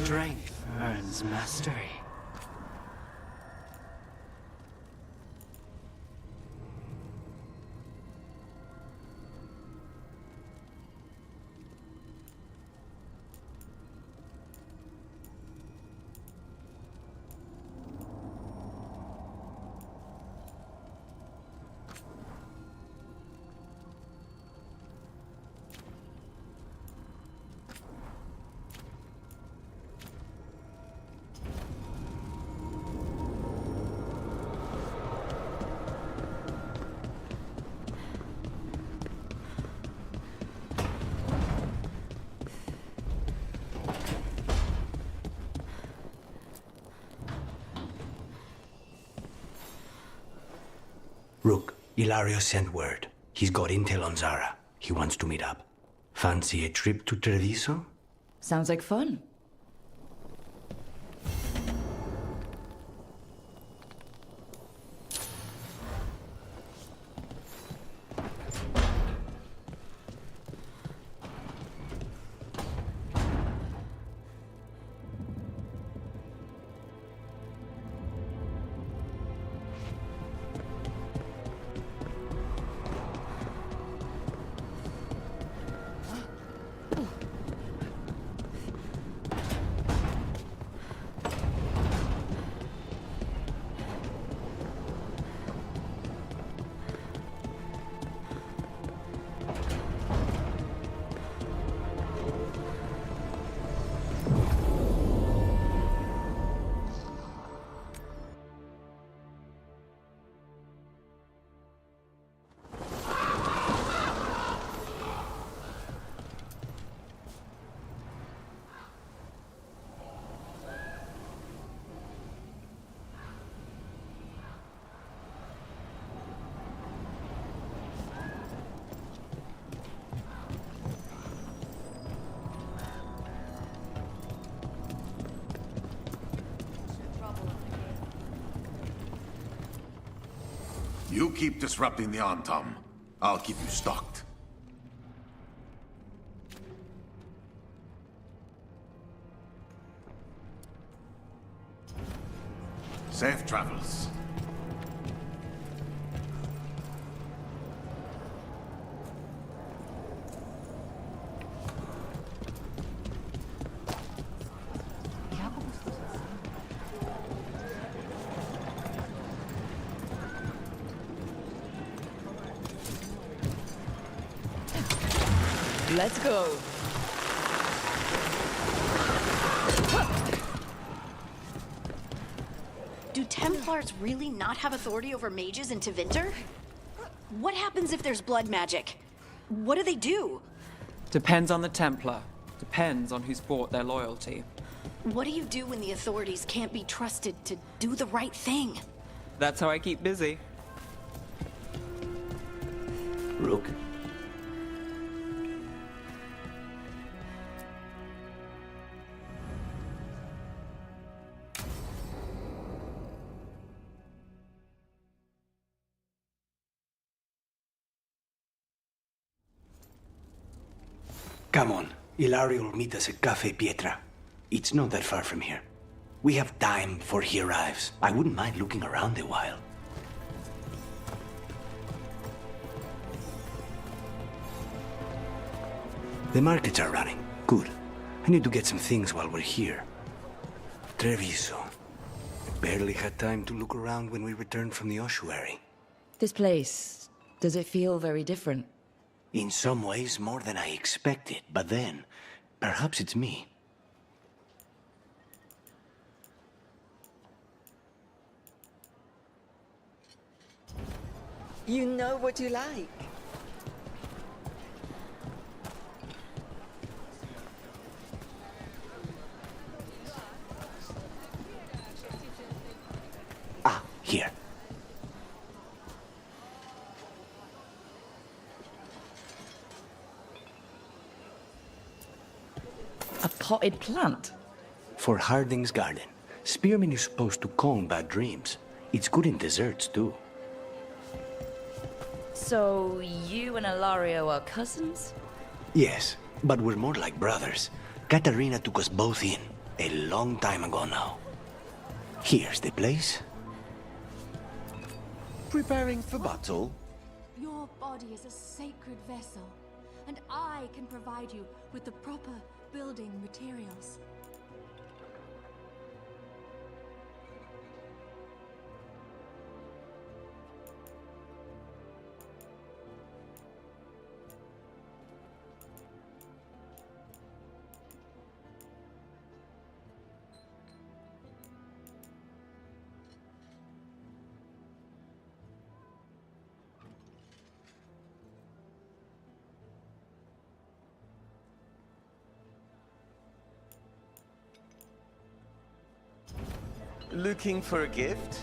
Strength earns mastery. Rook, Ilario sent word. He's got intel on Zara. He wants to meet up. Fancy a trip to Treviso? Sounds like fun. You keep disrupting the Antom. I'll keep you stocked. Safe travels. Let's go. Do Templars really not have authority over mages in Tevinter? What happens if there's blood magic? What do they do? Depends on the Templar. Depends on who's bought their loyalty. What do you do when the authorities can't be trusted to do the right thing? That's how I keep busy. Rook? Come on. Ilario will meet us at Cafe Pietra. It's not that far from here. We have time before he arrives. I wouldn't mind looking around a while. The markets are running. Good. I need to get some things while we're here. Treviso. Barely had time to look around when we returned from the ossuary. This place, does it feel very different? In some ways, more than I expected. But then, perhaps it's me. You know what you like. Ah, here. A potted plant? For Harding's garden. Spearmint is supposed to calm bad dreams. It's good in desserts, too. So, you and Ilario are cousins? Yes, but we're more like brothers. Katarina took us both in. a long time ago now. Here's the place. Preparing for battle? Your body is a sacred vessel, and I can provide you with the proper building materials. Looking for a gift?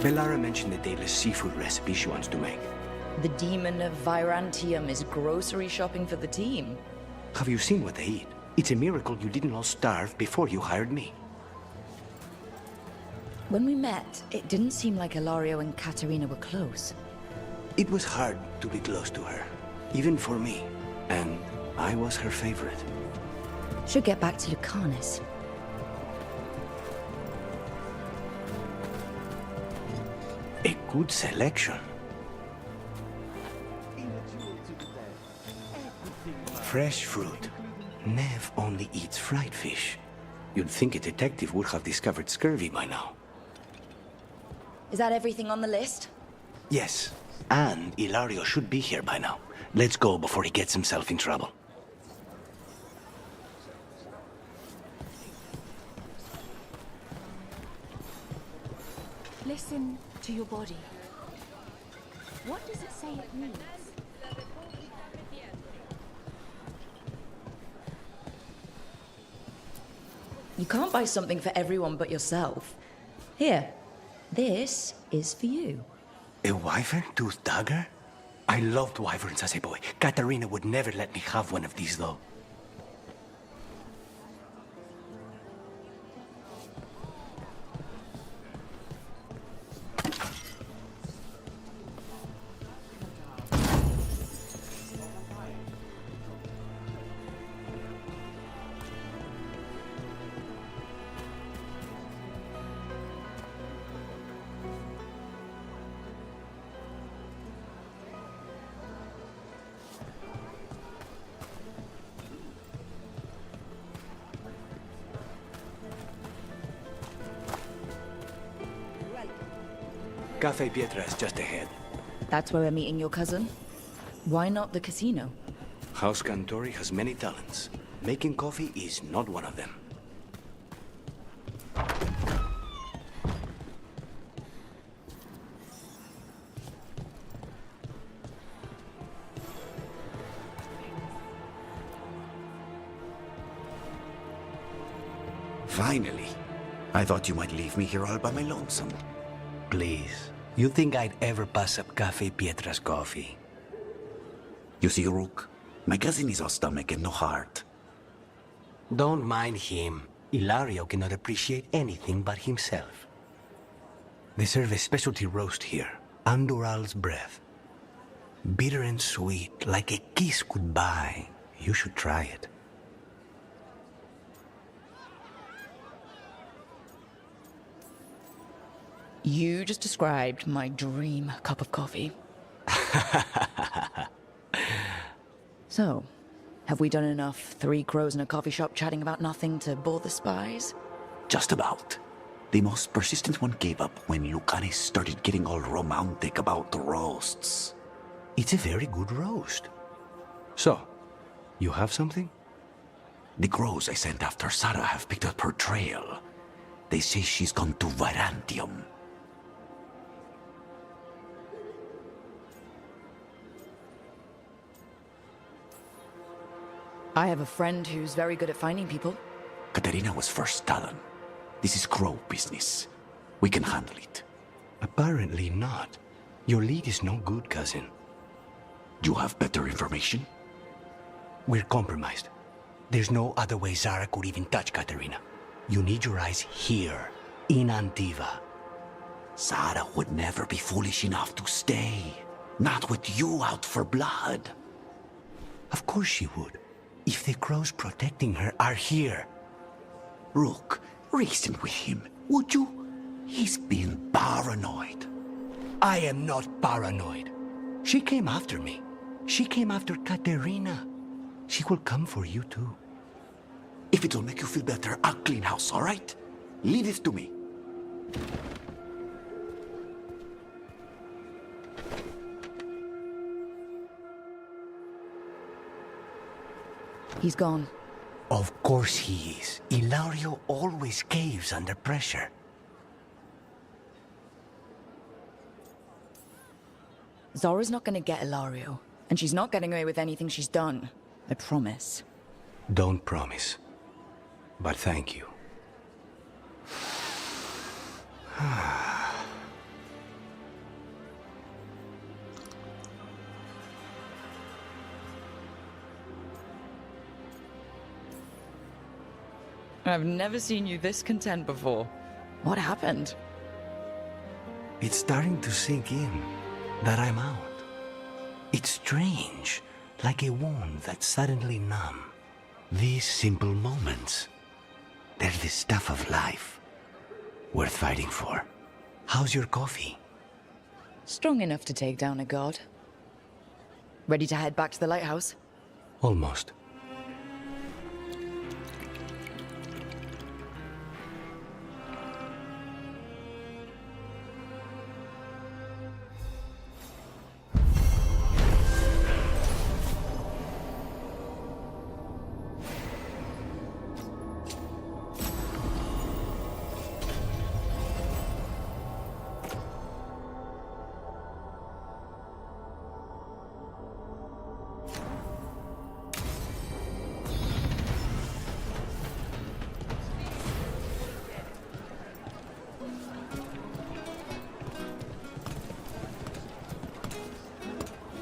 Bellara mentioned the daedalus seafood recipe she wants to make. The demon of Virantium is grocery shopping for the team. Have you seen what they eat? It's a miracle you didn't all starve before you hired me. When we met, it didn't seem like Ilario and Katerina were close. It was hard to be close to her, even for me. And I was her favorite. Should get back to Lucanus. A good selection. Fresh fruit. Nev only eats fried fish. You'd think a detective would have discovered scurvy by now. Is that everything on the list? Yes, and Ilario should be here by now. Let's go before he gets himself in trouble. Listen to your body. What does it say it means? You can't buy something for everyone but yourself. Here, this is for you. A wyvern tooth dagger? I loved wyverns as a boy. Katerina would never let me have one of these, though. Cafe Pietra is just ahead. That's where we're meeting your cousin? Why not the casino? House Cantori has many talents. Making coffee is not one of them. Finally. I thought you might leave me here all by my lonesome. Please. You think I'd ever pass up Cafe Pietra's coffee? You see, Rook, my cousin is all stomach and no heart. Don't mind him. Ilario cannot appreciate anything but himself. They serve a specialty roast here, Andoral's breath. Bitter and sweet, like a kiss goodbye. You should try it. You just described my dream cup of coffee. So, have we done enough three crows in a coffee shop chatting about nothing to bore the spies? Just about. The most persistent one gave up when Lucanus started getting all romantic about the roasts. It's a very good roast. So, you have something? The crows I sent after Sarah have picked up her trail. They say she's gone to Virantium. I have a friend who's very good at finding people. Katerina was first Talon. This is crow business. We can handle it. Apparently not. Your lead is no good, cousin. You have better information? We're compromised. There's no other way Zara could even touch Katerina. You need your eyes here, in Antiva. Sarah would never be foolish enough to stay. Not with you out for blood. Of course she would. if the crows protecting her are here? Rook, reason with him, would you? He's being paranoid. I am not paranoid. She came after me. She came after Katerina. She will come for you too. If it'll make you feel better, I'll clean house, all right? Leave this to me. He's gone. Of course he is. Ilario always caves under pressure. Zora's not gonna get Ilario, and she's not getting away with anything she's done. I promise. Don't promise. But thank you. I've never seen you this content before. What happened? It's starting to sink in that I'm out. It's strange, like a wound that's suddenly numb. These simple moments, they're the stuff of life, worth fighting for. How's your coffee? Strong enough to take down a god. Ready to head back to the lighthouse? Almost.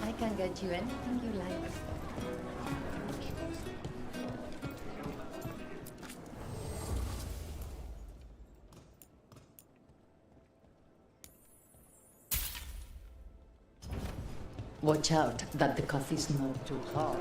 I can get you anything you like. Watch out that the coffee's not too hard.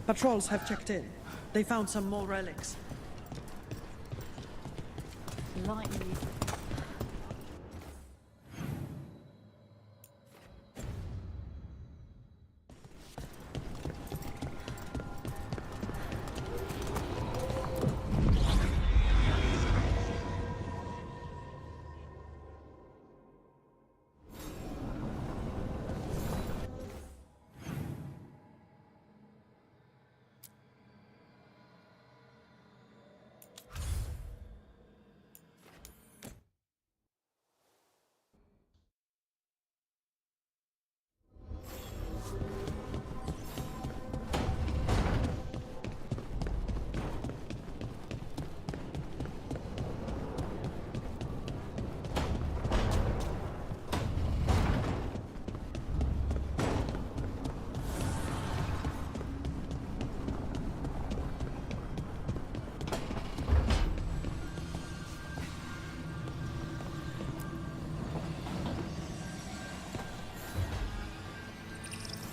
Patrols have checked in. They found some more relics. Lightning.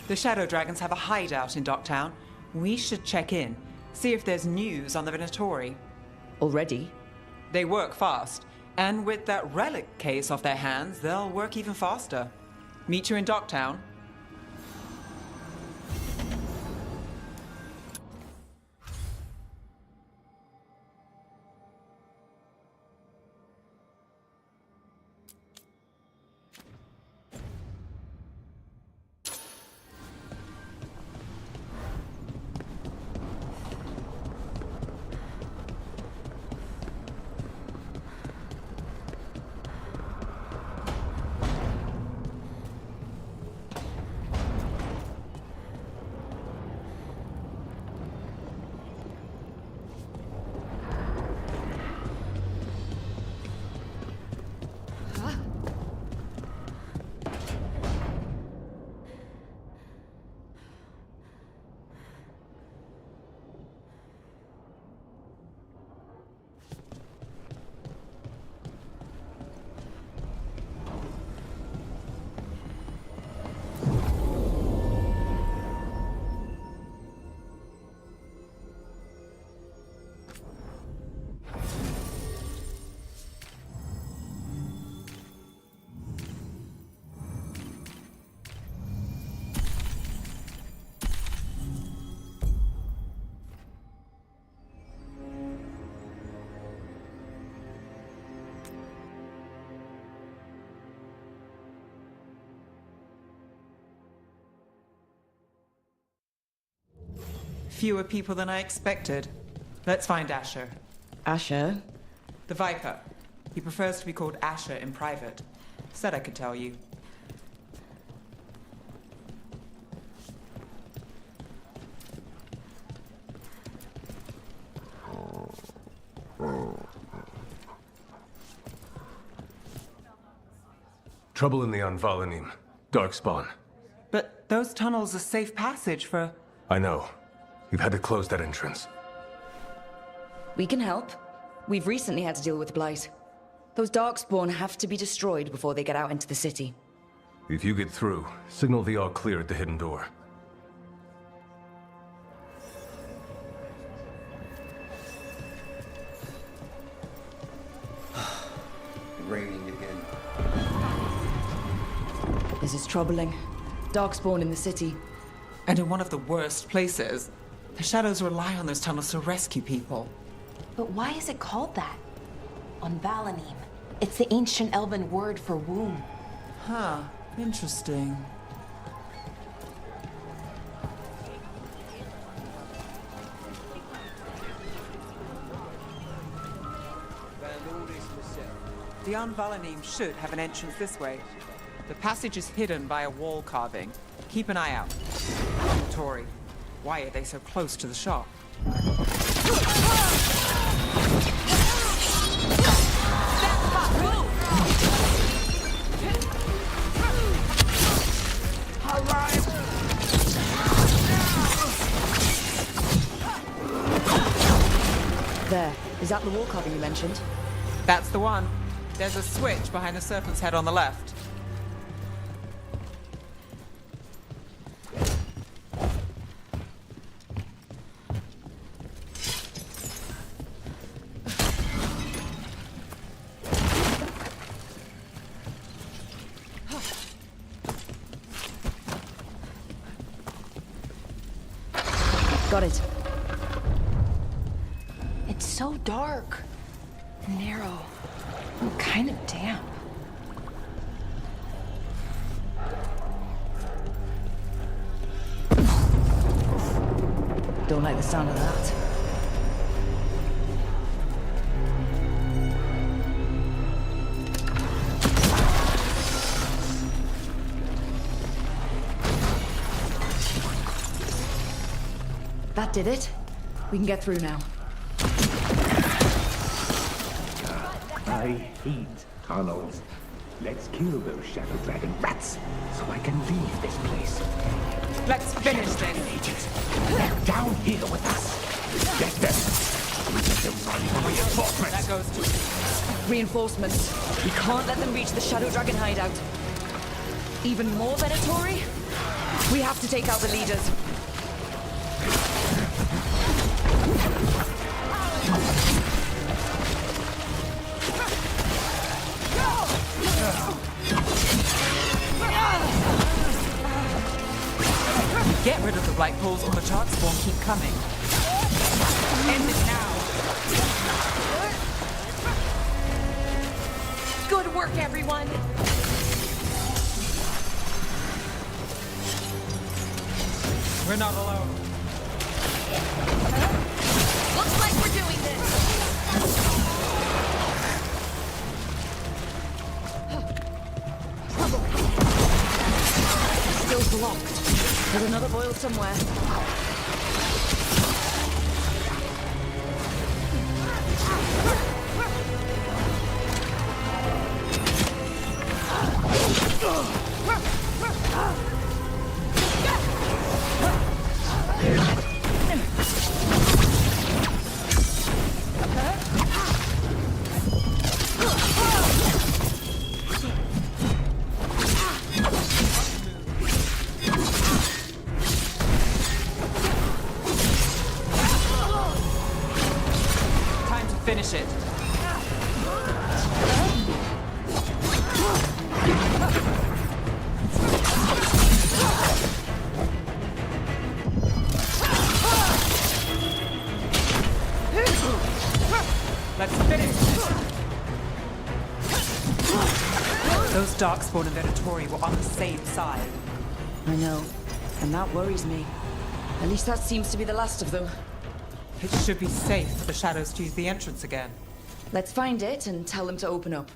The Shadow Dragons have a hideout in Docktown. We should check in, see if there's news on the Venatori. Already? They work fast, and with that relic case off their hands, they'll work even faster. Meet you in Docktown. Fewer people than I expected. Let's find Asher. Asher? The Viper. He prefers to be called Asher in private. Said I could tell you. Trouble in the Anvalanim. Darkspawn. But those tunnels are safe passage for... I know. We've had to close that entrance. We can help. We've recently had to deal with Blight. Those Darkspawn have to be destroyed before they get out into the city. If you get through, signal the all clear at the hidden door. Raining again. This is troubling. Darkspawn in the city. And in one of the worst places. The Shadows rely on those tunnels to rescue people. But why is it called that? On Valanim. It's the ancient elven word for womb. Huh. Interesting. The Anvalanim should have an entrance this way. The passage is hidden by a wall carving. Keep an eye out. Tori, why are they so close to the shop? There. Is that the wall carving you mentioned? That's the one. There's a switch behind the serpent's head on the left. Got it. It's so dark. Narrow. And kind of damp. Don't like the sound of that. That did it. We can get through now. I hate tunnels. Let's kill those Shadow Dragon rats so I can leave this place. Let's finish this. Agents, they're down here with us. Get them. Let them run for reinforcements. That goes to... Reinforcements. We can't let them reach the Shadow Dragon hideout. Even more Venatori? We have to take out the leaders. Get rid of the blight pools or the Darkspawn keep coming. End it now. Good work, everyone. We're not alone. Looks like we're doing this. Still blocked. There's another boil somewhere. Finish it. Let's finish this. Those Darkspawn and Venatori were on the same side. I know, and that worries me. At least that seems to be the last of them. It should be safe for the shadows to use the entrance again. Let's find it and tell them to open up.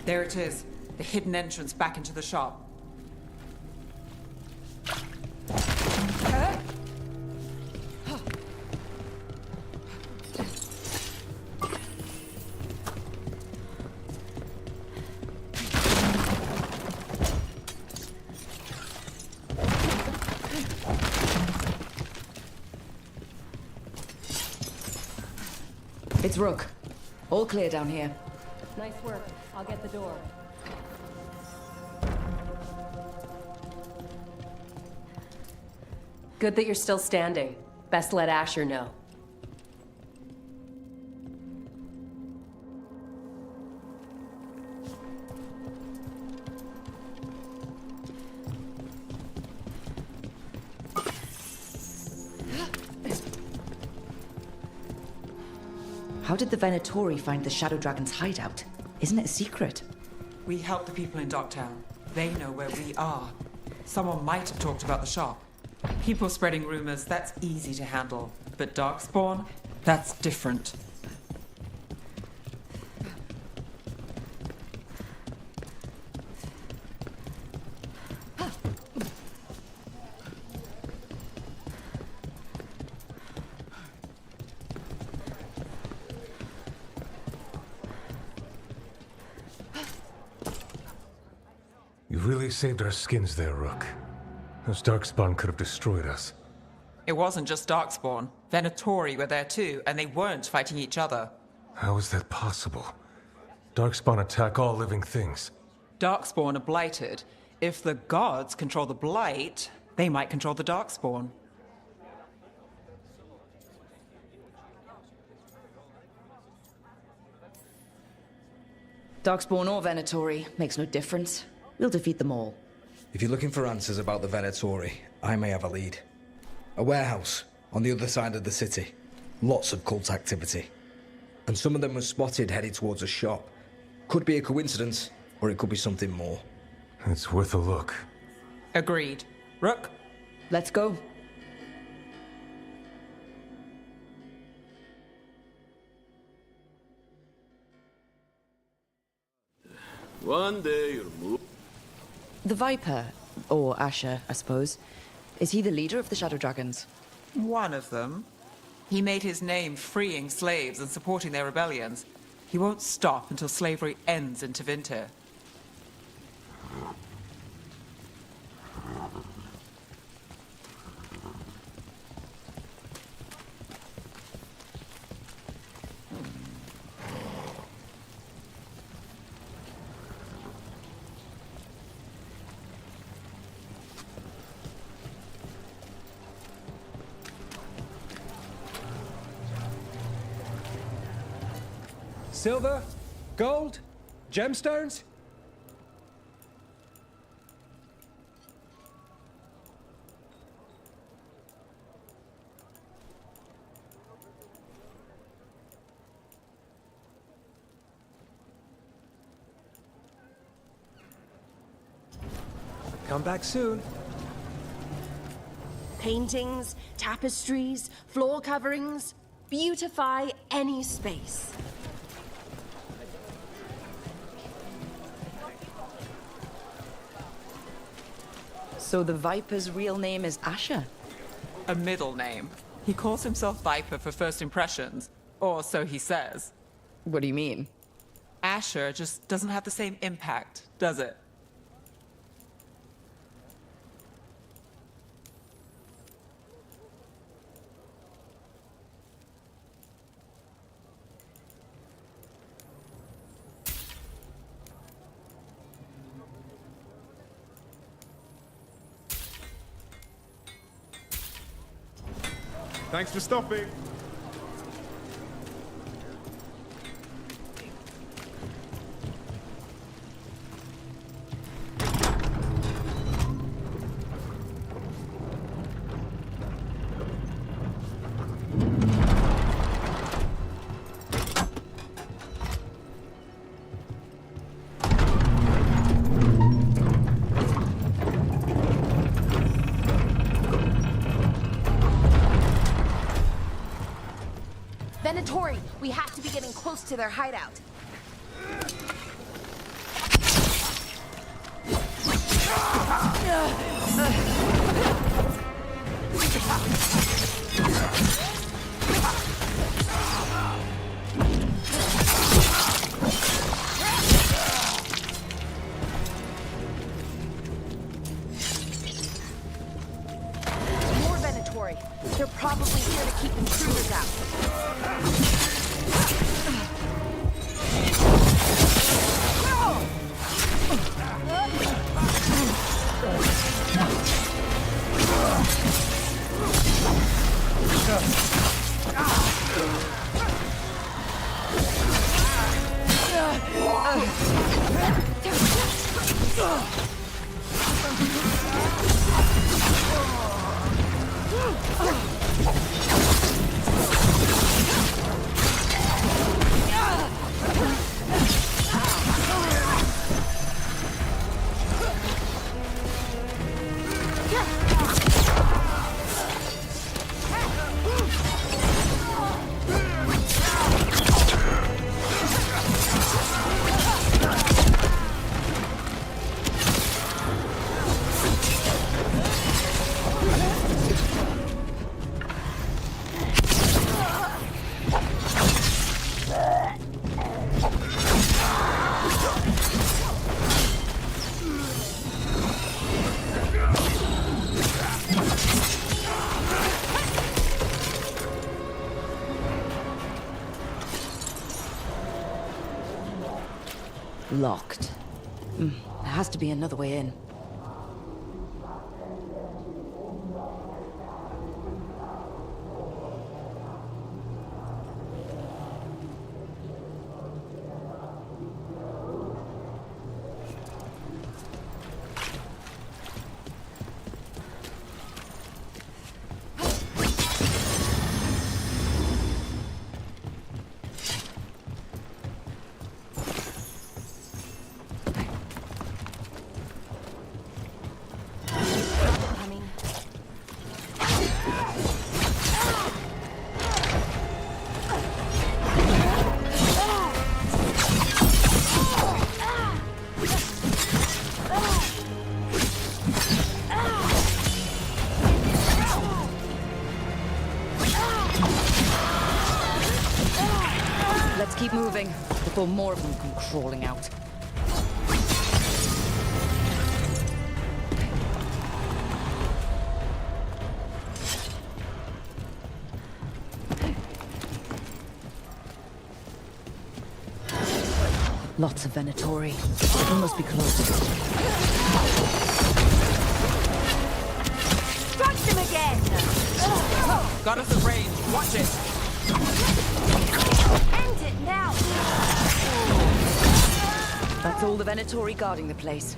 There it is, the hidden entrance back into the shop. It's Rook. All clear down here. Nice work. I'll get the door. Good that you're still standing. Best let Asher know. How did the Venatori find the Shadow Dragon's hideout? Isn't it a secret? We help the people in Docktown. They know where we are. Someone might have talked about the shop. People spreading rumors, that's easy to handle. But Darkspawn, that's different. You really saved our skins there, Rook. Those Darkspawn could have destroyed us. It wasn't just Darkspawn. Venatori were there too, and they weren't fighting each other. How is that possible? Darkspawn attack all living things. Darkspawn are blighted. If the gods control the blight, they might control the Darkspawn. Darkspawn or Venatori, makes no difference. We'll defeat them all. If you're looking for answers about the Venatori, I may have a lead. A warehouse on the other side of the city. Lots of cult activity. And some of them were spotted headed towards a shop. Could be a coincidence, or it could be something more. It's worth a look. Agreed. Rook? Let's go. One day you'll move. The Viper, or Asher, I suppose. Is he the leader of the Shadow Dragons? One of them. He made his name freeing slaves and supporting their rebellions. He won't stop until slavery ends in Tevinter. Silver? Gold? Gemstones? Come back soon. Paintings, tapestries, floor coverings. Beautify any space. So the Viper's real name is Asher? A middle name. He calls himself Viper for first impressions, or so he says. What do you mean? Asher just doesn't have the same impact, does it? Thanks for stopping. Venatori, we have to be getting close to their hideout. More Venatori. They're probably here to keep intruders out. Locked. There has to be another way in. Let's keep moving before more of them come crawling out. Lots of Venatori. We must be close. Strike them again! Got us at range. Watch it. End it now! That's all the Venatori guarding the place.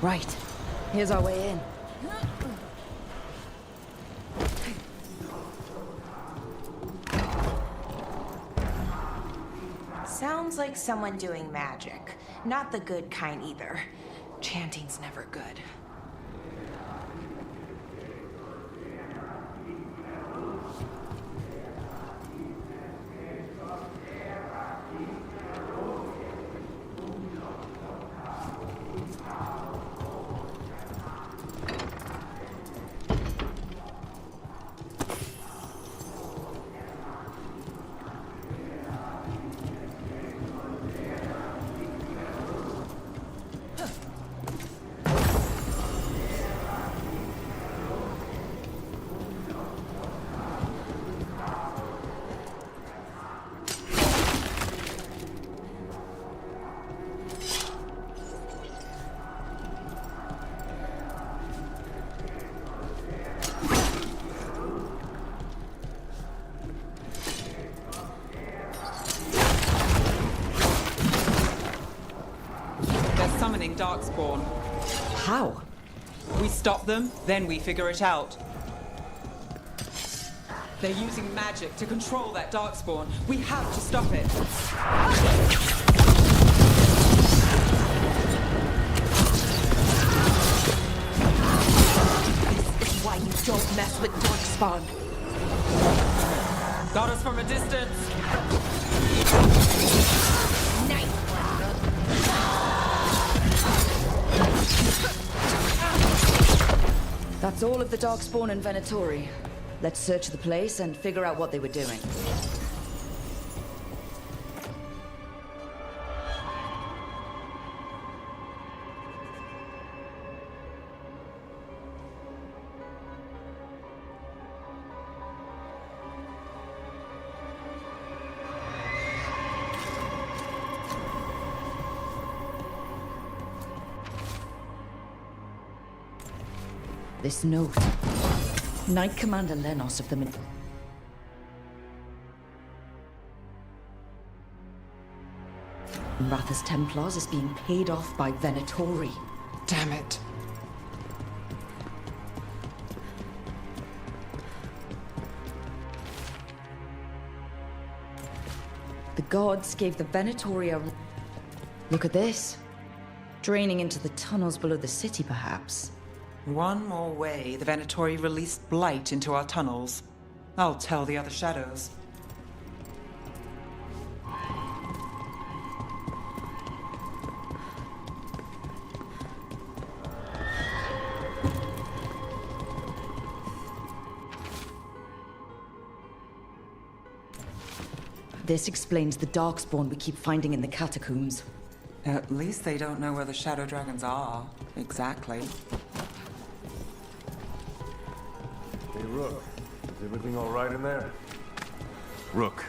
Right. Here's our way in. Sounds like someone doing magic. Not the good kind either. Chanting's never good. invading Darkspawn. How? We stop them, then we figure it out. They're using magic to control that Darkspawn. We have to stop it. This is why you don't mess with Darkspawn. Got us from a distance. That's all of the Darkspawn and Venatori. Let's search the place and figure out what they were doing. This note. Knight Commander Lenos of the Rathus Templars is being paid off by Venatori. Damn it. The gods gave the Venatori a... Look at this. Draining into the tunnels below the city, perhaps. One more way the Venatori released blight into our tunnels. I'll tell the other shadows. This explains the Darkspawn we keep finding in the catacombs. At least they don't know where the Shadow Dragons are. Exactly. Hey, Rook. Is everything all right in there? Rook,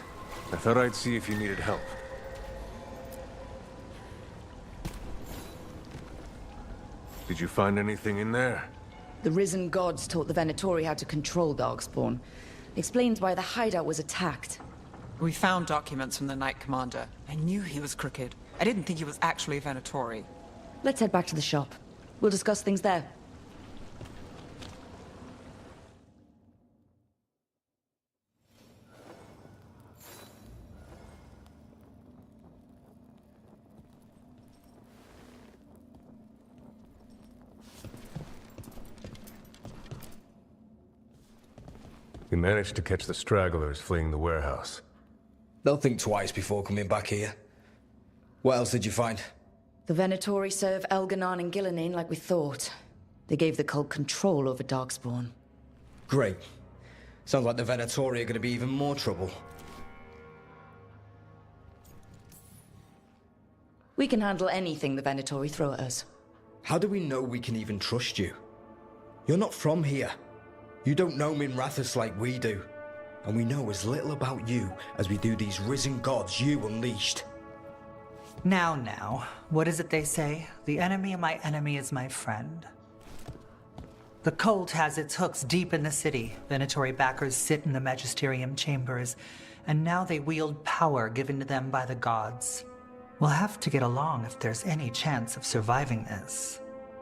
I thought I'd see if you needed help. Did you find anything in there? The risen gods taught the Venatori how to control Darkspawn. Explains why the hideout was attacked. We found documents from the Knight Commander. I knew he was crooked. I didn't think he was actually a Venatori. Let's head back to the shop. We'll discuss things there. We managed to catch the stragglers fleeing the warehouse. They'll think twice before coming back here. What else did you find? The Venatori serve Elganon and Gillenane like we thought. They gave the cult control over Darkspawn. Great. Sounds like the Venatori are going to be even more trouble. We can handle anything the Venatori throw at us. How do we know we can even trust you? You're not from here. You don't know Minrathous like we do. And we know as little about you as we do these risen gods you unleashed. Now, what is it they say? The enemy of my enemy is my friend. The cult has its hooks deep in the city. Venatori backers sit in the magisterium chambers, and now they wield power given to them by the gods. We'll have to get along if there's any chance of surviving this.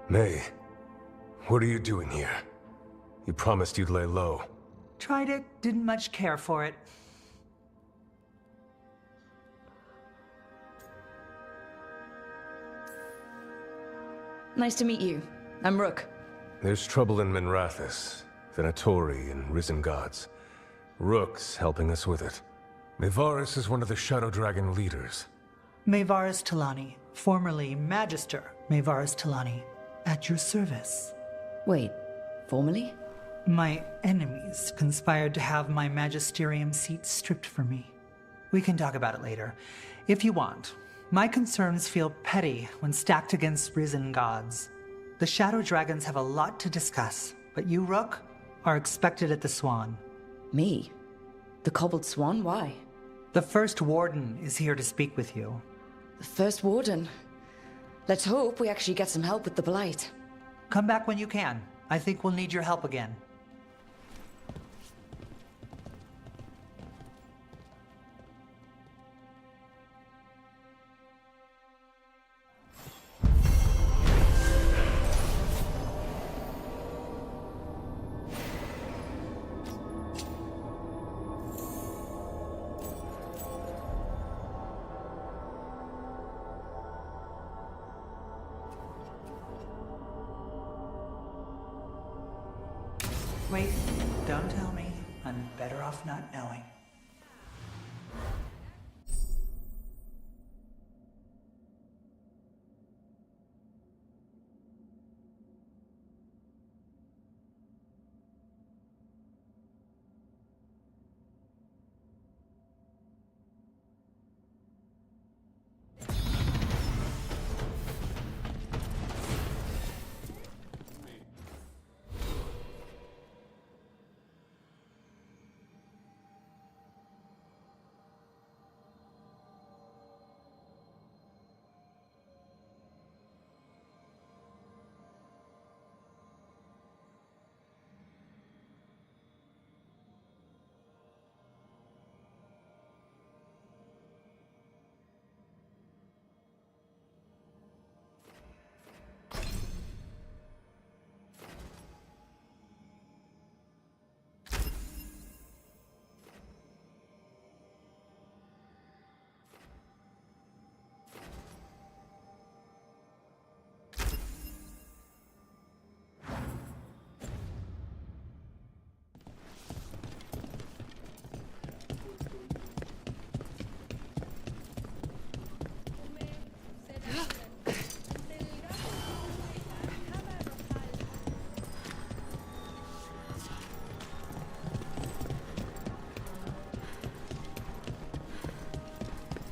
May, what are you doing here? You promised you'd lay low. Tried it, didn't much care for it. Nice to meet you. I'm Rook. There's trouble in Minrathous, Venatori and risen gods. Rook's helping us with it. Mayvarus is one of the Shadow Dragon leaders. Mayvarus Talani, formerly Magister Mayvarus Talani, at your service. Wait, formerly? My enemies conspired to have my magisterium seat stripped from me. We can talk about it later, if you want. My concerns feel petty when stacked against risen gods. The Shadow Dragons have a lot to discuss, but you, Rook, are expected at the Swan. Me? The Cobbled Swan? Why? The First Warden is here to speak with you. The First Warden? Let's hope we actually get some help with the Blight. Come back when you can. I think we'll need your help again. Wait, don't tell me. I'm better off not knowing.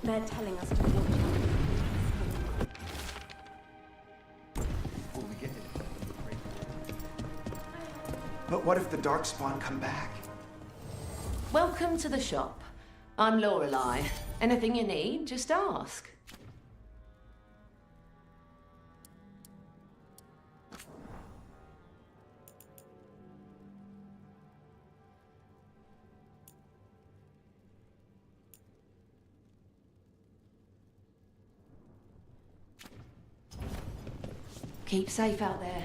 They're telling us to watch out. But what if the Darkspawn come back? Welcome to the shop. I'm Lorelei. Anything you need, just ask. Keep safe out there.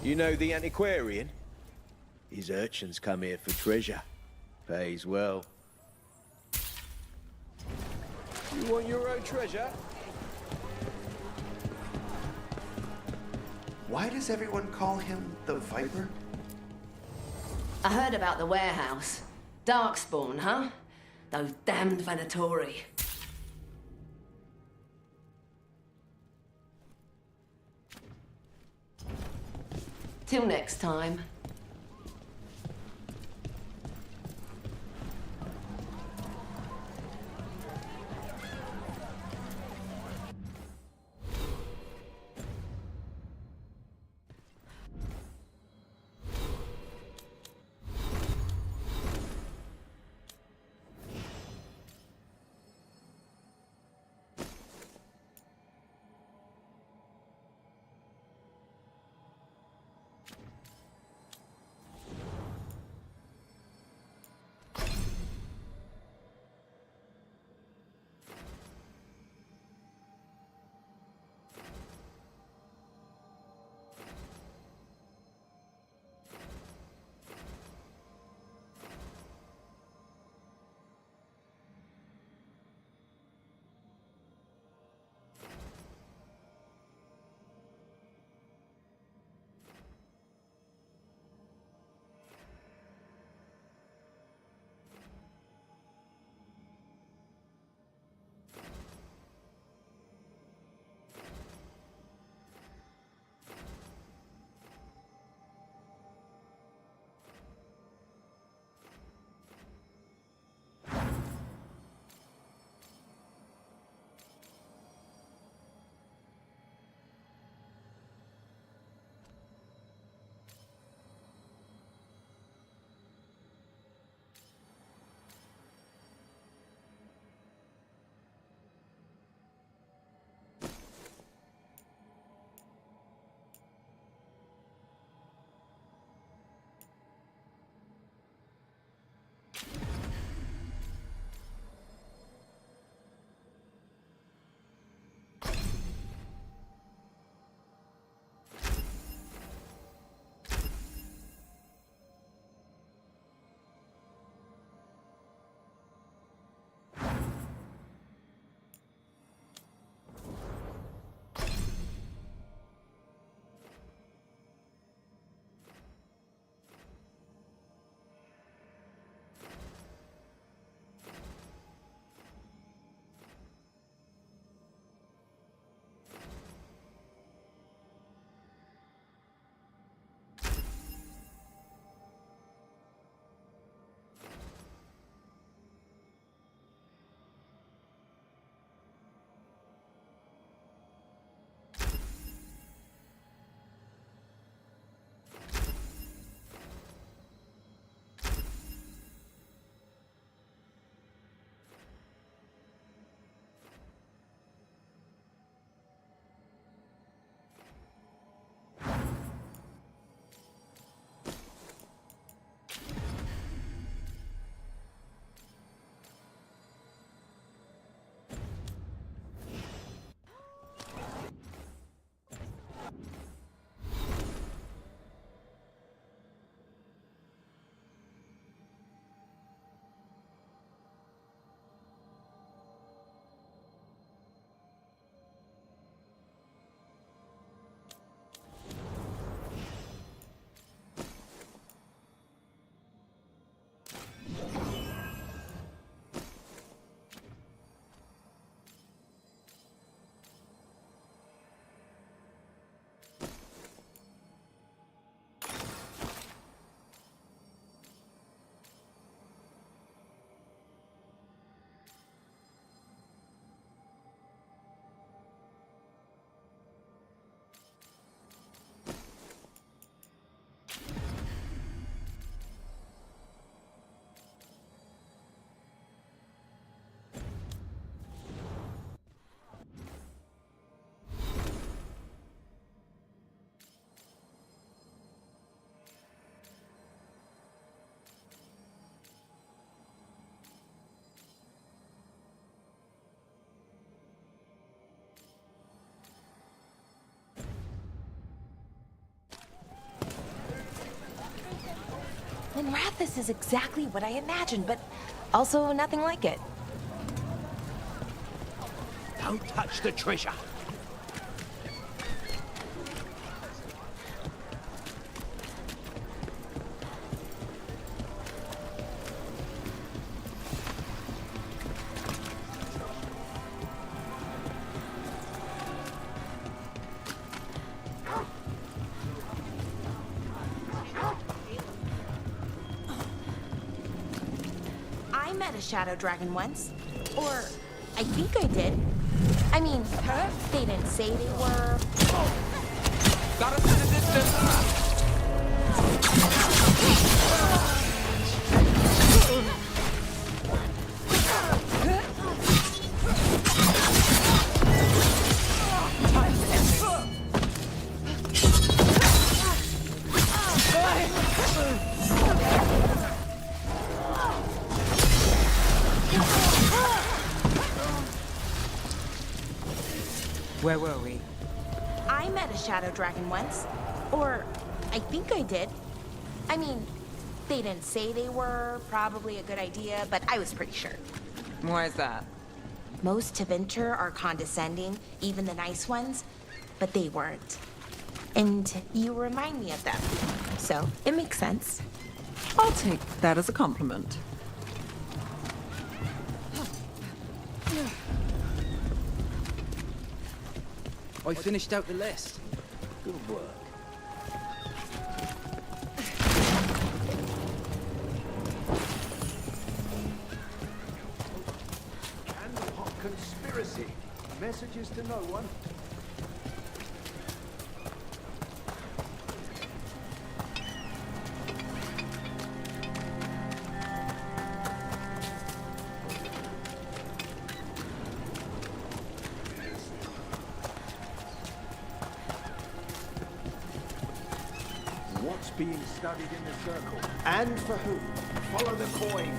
You know the antiquarian? His urchins come here for treasure. Pays well. You want your own treasure? Why does everyone call him the Viper? I heard about the warehouse. Darkspawn, huh? Those damned Venatori. Till next time. this is exactly what I imagined, but also nothing like it. Don't touch the treasure. I met a shadow dragon once. Or, I think I did. I mean, they didn't say they were. Got us in the distance! Where were we? I met a shadow dragon once. Or, I think I did. I mean, they didn't say they were. Probably a good idea, but I was pretty sure. Why is that? Most Tevinter are condescending, even the nice ones, but they weren't. And you remind me of them. So, it makes sense. I'll take that as a compliment. I finished out the list. Good work. Candlepot conspiracy. Messages to no one. What's being studied in the circle? And for who? Follow the coin.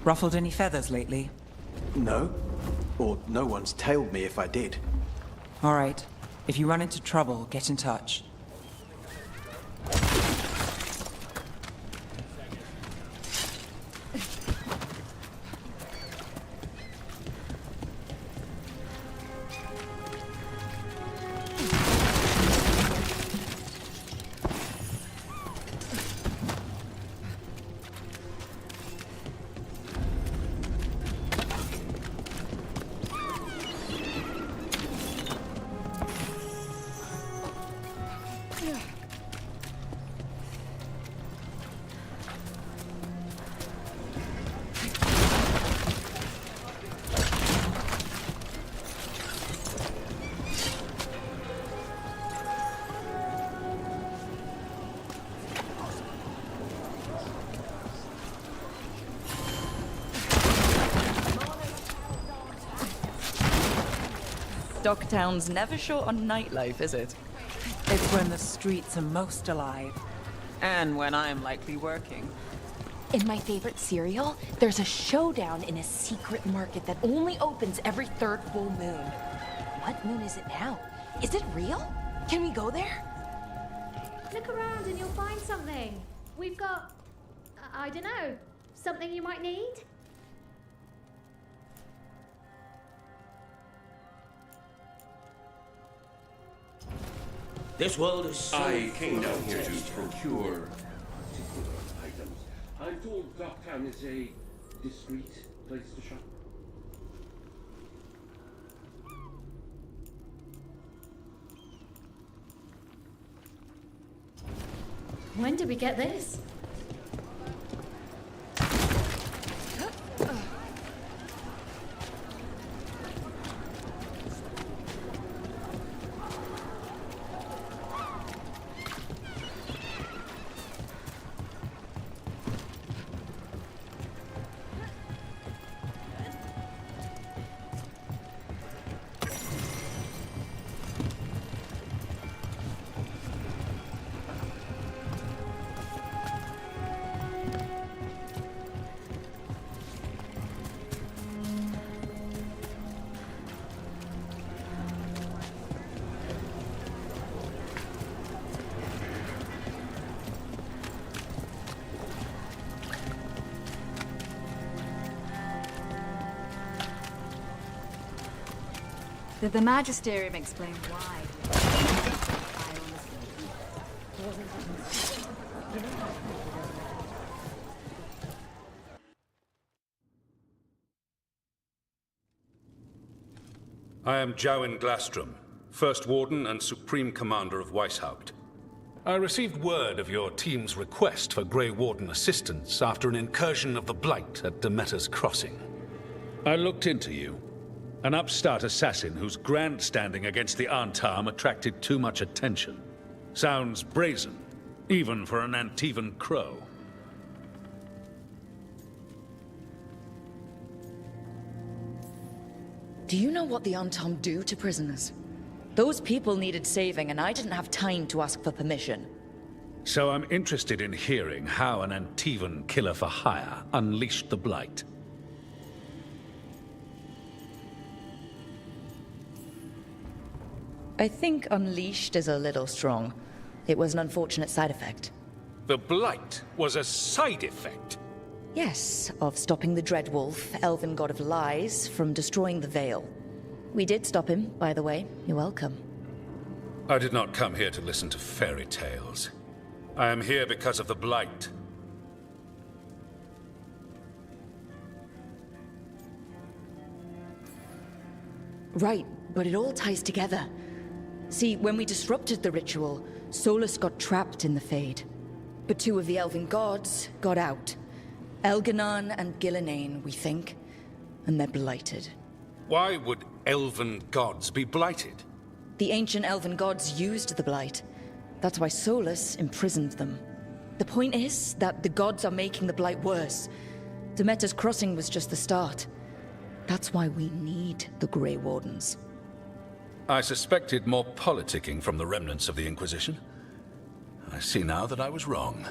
Ruffled any feathers lately? No. Or no one's tailed me if I did. All right. If you run into trouble, get in touch. Docktown's never short on nightlife, is it? It's when the streets are most alive. And when I'm likely working. In my favorite cereal, there's a showdown in a secret market that only opens every third full moon. What moon is it now? Is it real? Can we go there? Look around and you'll find something. We've got, I don't know, something you might need? This world is so I came full down of here to texture. procure particular items. I'm told Docktown is a discreet place to shop. When did we get this? Did the Magisterium explain why? I am Jowen Glastrom, First Warden and Supreme Commander of Weishaupt. I received word of your team's request for Grey Warden assistance after an incursion of the Blight at Demeter's Crossing. I looked into you. An upstart assassin whose grandstanding against the Antarm attracted too much attention. Sounds brazen, even for an Antivan crow. Do you know what the Antarm do to prisoners? Those people needed saving, and I didn't have time to ask for permission. So I'm interested in hearing how an Antivan killer for hire unleashed the Blight. I think unleashed is a little strong. It was an unfortunate side effect. The Blight was a side effect? Yes, of stopping the Dreadwolf, elven god of lies, from destroying the Veil. We did stop him, by the way. You're welcome. I did not come here to listen to fairy tales. I am here because of the Blight. Right, but it all ties together. See, when we disrupted the ritual, Solus got trapped in the Fade. But two of the elven gods got out. Elganon and Gillenane, we think. And they're blighted. Why would elven gods be blighted? The ancient elven gods used the blight. That's why Solus imprisoned them. The point is that the gods are making the blight worse. Demeter's Crossing was just the start. That's why we need the Grey Wardens. I suspected more politicking from the remnants of the Inquisition. I see now that I was wrong.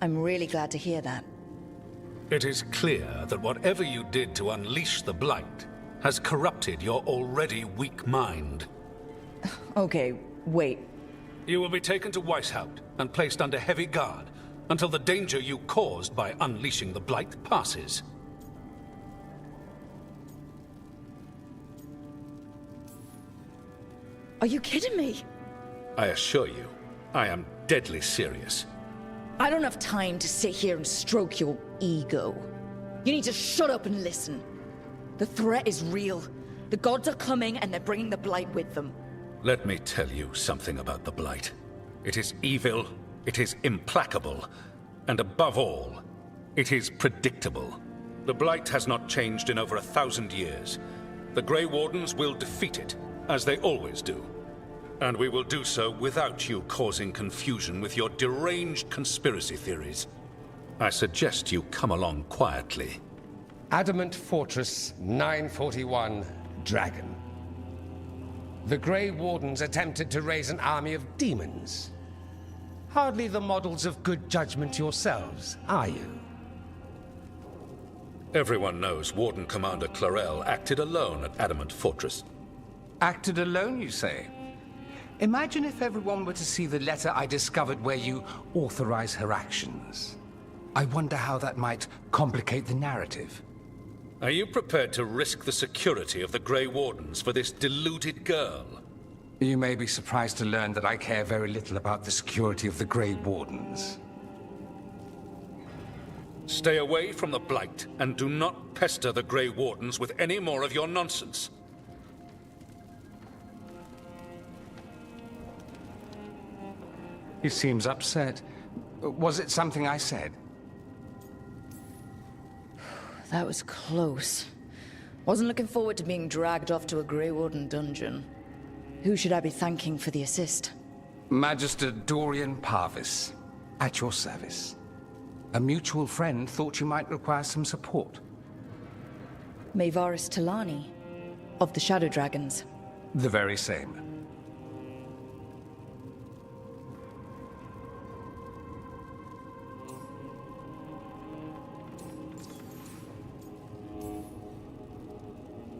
I'm really glad to hear that. It is clear that whatever you did to unleash the Blight has corrupted your already weak mind. Okay, wait. You will be taken to Weishaupt and placed under heavy guard until the danger you caused by unleashing the Blight passes. Are you kidding me? I assure you, I am deadly serious. I don't have time to sit here and stroke your ego. You need to shut up and listen. The threat is real. The gods are coming and they're bringing the Blight with them. Let me tell you something about the Blight. It is evil, it is implacable, and above all, it is predictable. The Blight has not changed in over 1,000 years. The Grey Wardens will defeat it, as they always do. And we will do so without you causing confusion with your deranged conspiracy theories. I suggest you come along quietly. Adamant Fortress 941, Dragon. The Grey Wardens attempted to raise an army of demons. Hardly the models of good judgment yourselves, are you? Everyone knows Warden Commander Clarel acted alone at Adamant Fortress. Acted alone, you say? Imagine if everyone were to see the letter I discovered where you authorize her actions. I wonder how that might complicate the narrative. Are you prepared to risk the security of the Grey Wardens for this deluded girl? You may be surprised to learn that I care very little about the security of the Grey Wardens. Stay away from the Blight, and do not pester the Grey Wardens with any more of your nonsense. He seems upset. Was it something I said? That was close. Wasn't looking forward to being dragged off to a Grey Warden dungeon. Who should I be thanking for the assist? Magister Dorian Parvis, at your service. A mutual friend thought you might require some support. Maevaris Talani, of the Shadow Dragons. The very same.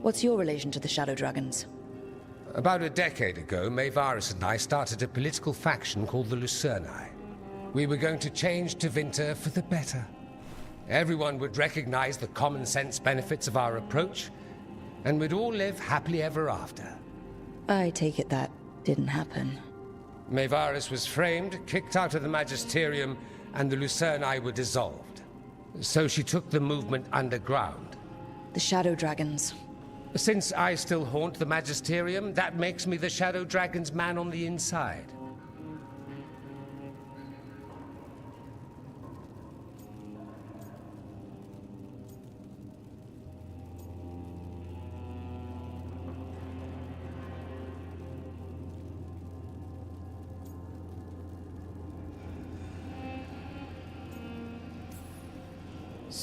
What's your relation to the Shadow Dragons? About a decade ago, Maevaris and I started a political faction called the Lucerni. We were going to change Tevinter for the better. Everyone would recognize the common sense benefits of our approach, and we'd all live happily ever after. I take it that didn't happen. Mevaris was framed, kicked out of the Magisterium, and the Lucerni were dissolved. So she took the movement underground. The Shadow Dragons. Since I still haunt the Magisterium, that makes me the Shadow Dragon's man on the inside.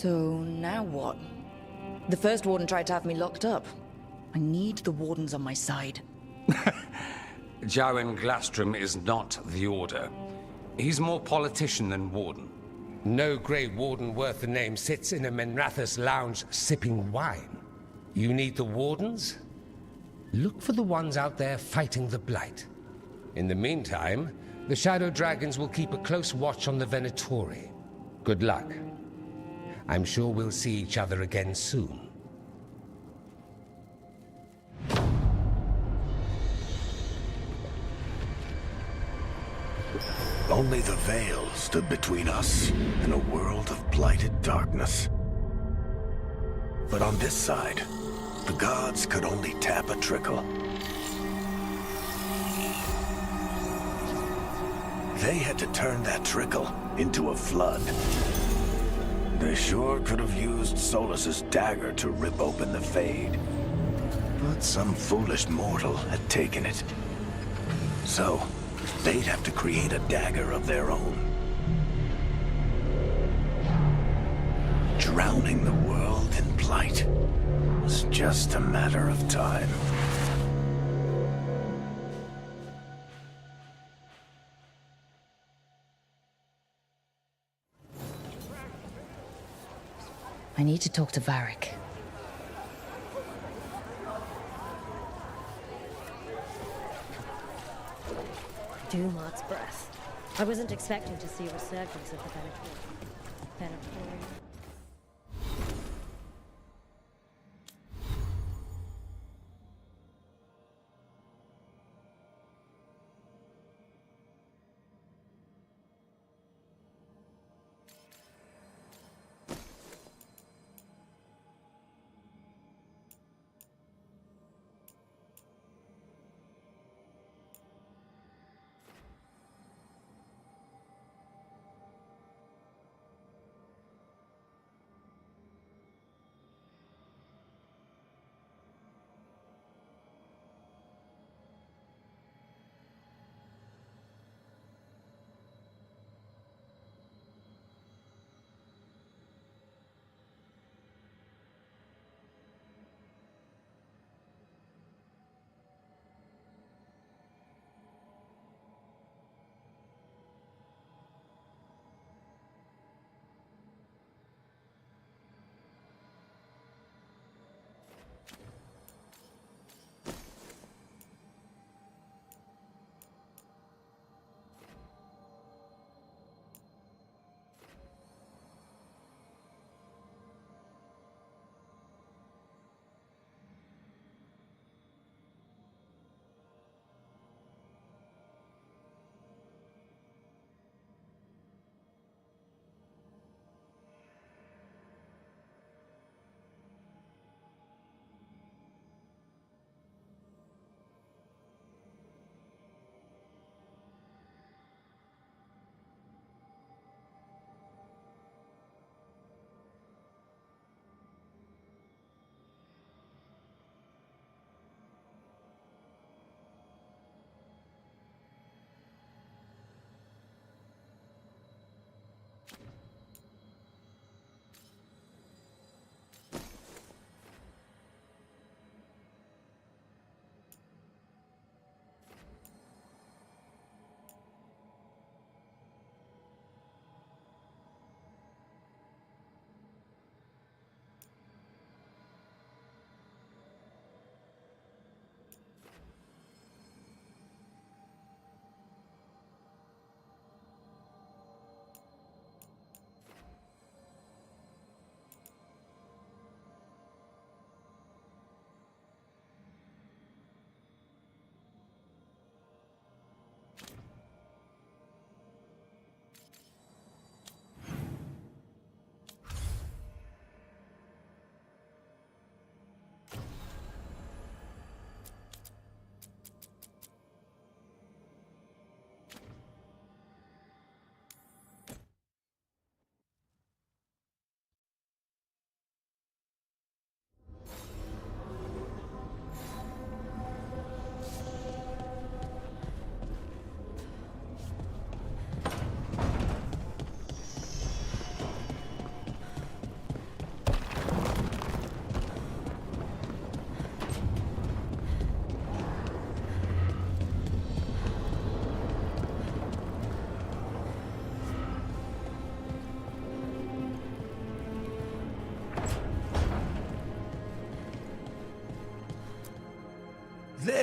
So now what? The first warden tried to have me locked up. I need the wardens on my side. Jowen Glastrom is not the Order. He's more politician than warden. No Grey Warden worth the name sits in a Menrathus lounge sipping wine. You need the wardens? Look for the ones out there fighting the Blight. In the meantime, the Shadow Dragons will keep a close watch on the Venatori. Good luck. I'm sure we'll see each other again soon. Only the veil stood between us and a world of blighted darkness. But on this side, the gods could only tap a trickle. They had to turn that trickle into a flood. They sure could have used Solus's dagger to rip open the Fade. But some foolish mortal had taken it. So, they'd have to create a dagger of their own. Drowning the world in blight was just a matter of time. I need to talk to Varric. Dumart's breath. I wasn't expecting to see a resurgence of the Venatorium.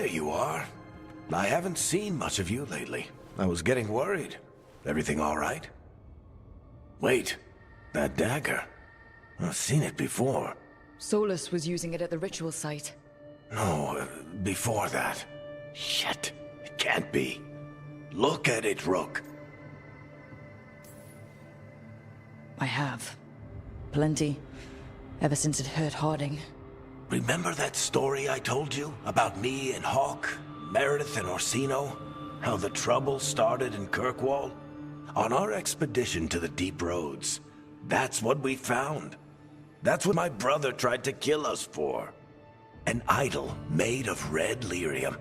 There you are. I haven't seen much of you lately. I was getting worried. Everything all right? Wait, that dagger. I've seen it before. Solus was using it at the ritual site. No, before that. Shit, it can't be. Look at it, Rook. I have. Plenty. Ever since it hurt Harding. Remember that story I told you about me and Hawk, Meredith and Orsino? How the trouble started in Kirkwall? On our expedition to the Deep Roads, that's what we found. That's what my brother tried to kill us for. An idol made of red lyrium.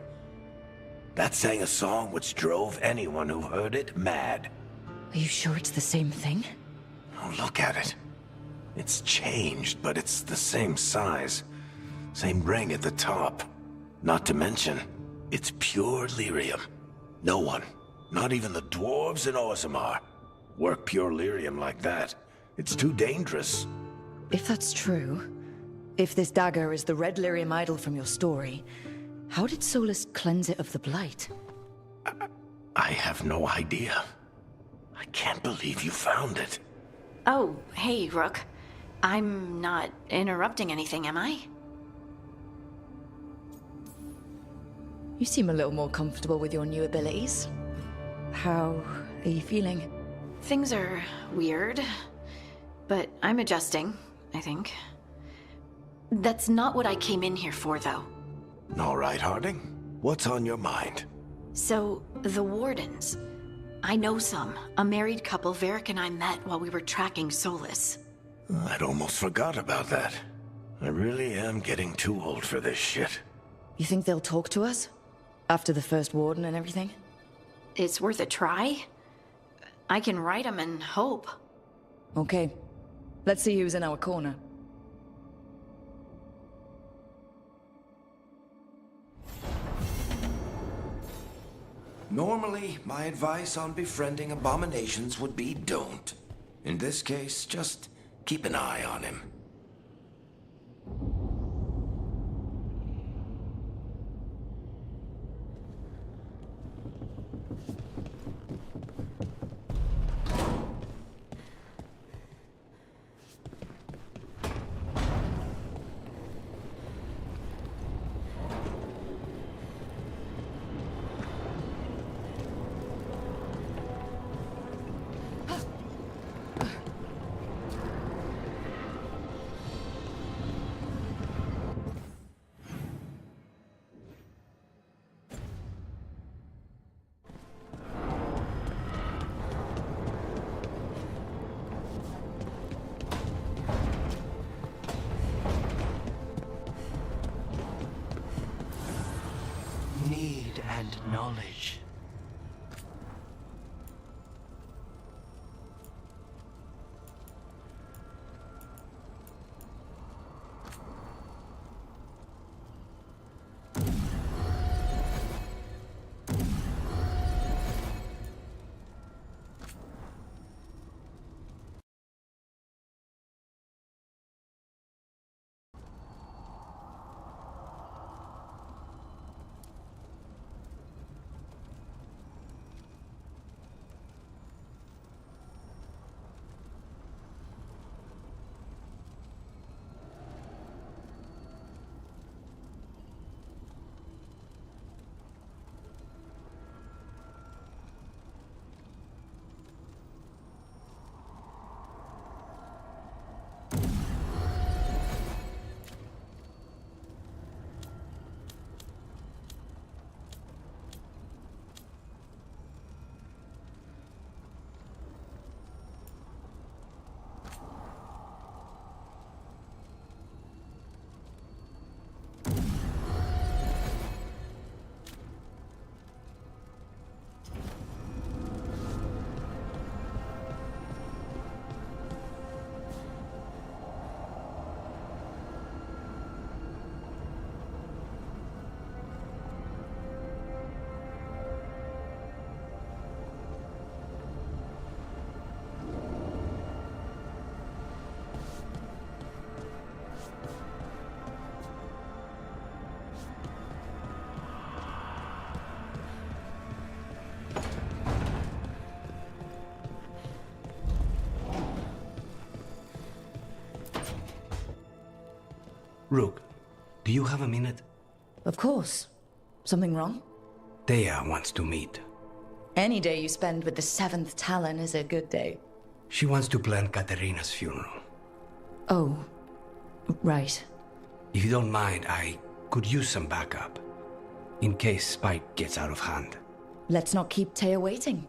That sang a song which drove anyone who heard it mad. Are you sure it's the same thing? Oh, look at it. It's changed, but it's the same size. Same ring at the top. Not to mention, it's pure lyrium. No one, not even the dwarves in Orzammar, work pure lyrium like that. It's too dangerous. If that's true, if this dagger is the red lyrium idol from your story, how did Solus cleanse it of the blight? I have no idea. I can't believe you found it. Oh, hey, Rook. I'm not interrupting anything, am I? You seem a little more comfortable with your new abilities. How are you feeling? Things are weird, but I'm adjusting, I think. That's not what I came in here for, though. All right, Harding. What's on your mind? So, the Wardens. I know some. A married couple Varric and I met while we were tracking Solus. I'd almost forgot about that. I really am getting too old for this shit. You think they'll talk to us? After the first warden and everything? It's worth a try. I can write them and hope. Okay. Let's see who's in our corner. Normally, my advice on befriending abominations would be don't. In this case, just keep an eye on him. Need and knowledge. Rook, do you have a minute? Of course. Something wrong? Thea wants to meet. Any day you spend with the 7th Talon is a good day. She wants to plan Katerina's funeral. Oh, right. If you don't mind, I could use some backup. In case Spike gets out of hand. Let's not keep Taya waiting.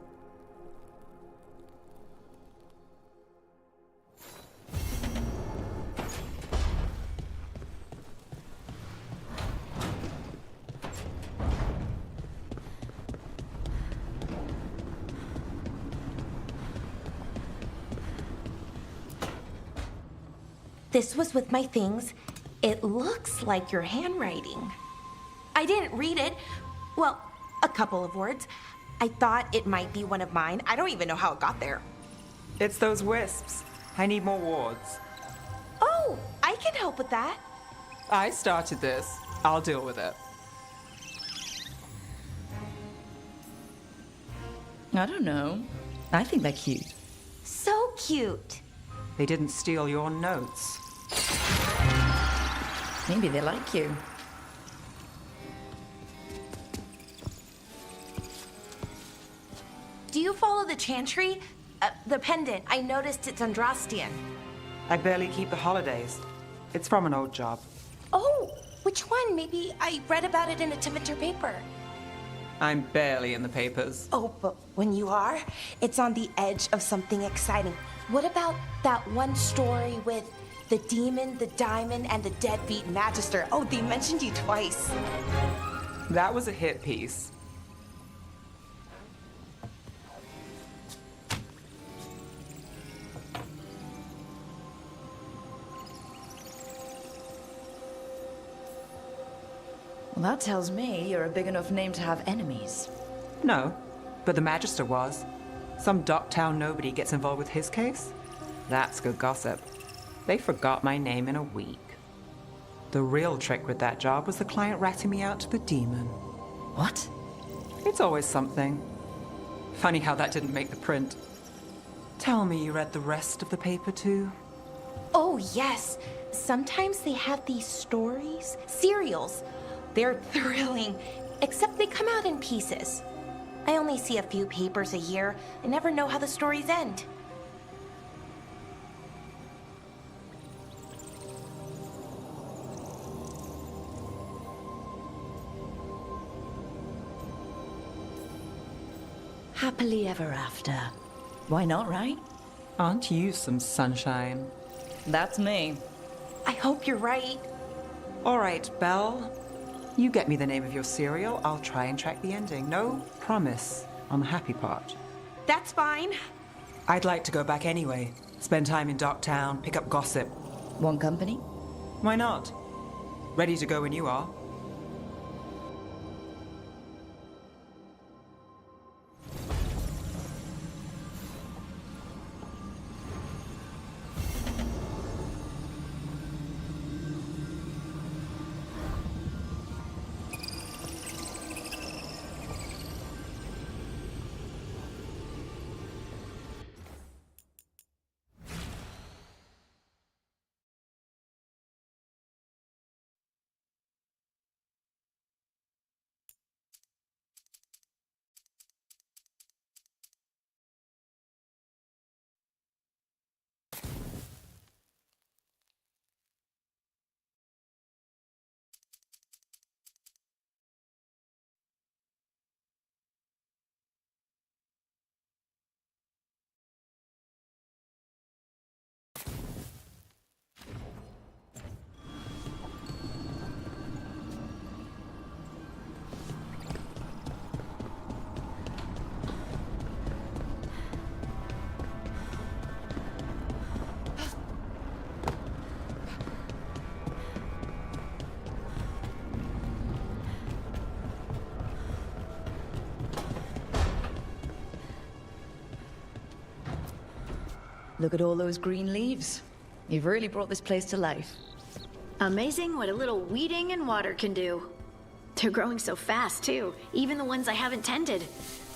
This was with my things. It looks like your handwriting. I didn't read it. Well, a couple of words. I thought it might be one of mine. I don't even know how it got there. It's those wisps. I need more wards. Oh, I can help with that. I started this. I'll deal with it. I don't know. I think they're cute. So cute. They didn't steal your notes. Maybe they like you. Do you follow the chantry? The pendant. I noticed it's Andrastian. I barely keep the holidays. It's from an old job. Oh, which one? Maybe I read about it in a Tevinter paper. I'm barely in the papers. Oh, but when you are, it's on the edge of something exciting. What about that one story with the demon, the diamond, and the deadbeat magister? Oh, they mentioned you twice. That was a hit piece. Well, that tells me you're a big enough name to have enemies. No, but the magister was. Some Docktown nobody gets involved with his case? That's good gossip. They forgot my name in a week. The real trick with that job was the client ratting me out to the demon. What? It's always something. Funny how that didn't make the print. Tell me you read the rest of the paper too? Oh, yes. Sometimes they have these stories, serials. They're thrilling, except they come out in pieces. I only see a few papers a year. I never know how the stories end. Happily ever after. Why not, right? Aren't you some sunshine? That's me. I hope you're right. All right, Belle. You get me the name of your cereal, I'll try and track the ending. No promise on the happy part. That's fine. I'd like to go back anyway. Spend time in Docktown, pick up gossip. Want company? Why not? Ready to go when you are. Look at all those green leaves. You've really brought this place to life. Amazing what a little weeding and water can do. They're growing so fast, too. Even the ones I haven't tended.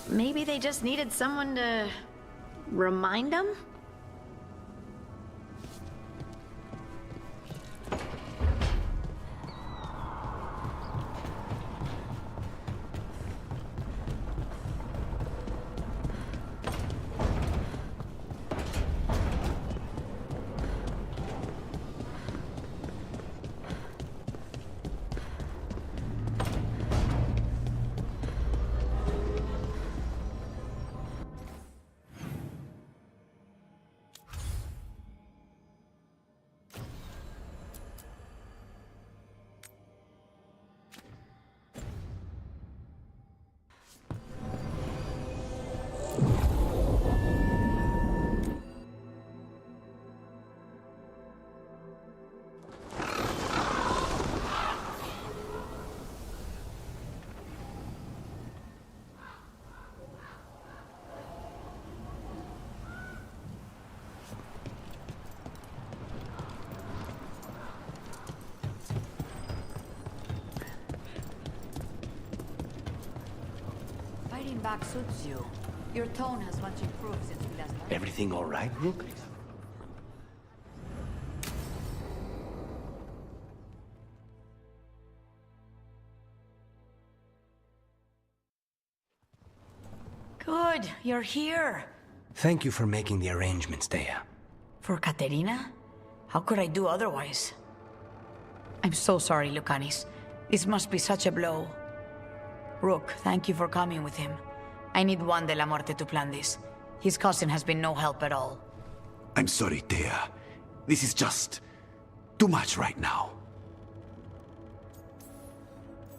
Maybe they just needed someone to remind them? back suits you. Your tone has much improved since we last met. Everything all right, Rook? Good, you're here. Thank you for making the arrangements, Thea. For Katerina? How could I do otherwise? I'm so sorry, Lucanis. This must be such a blow. Rook, thank you for coming with him. I need Juan de la Muerte to plan this. His cousin has been no help at all. I'm sorry, Thea. This is just too much right now.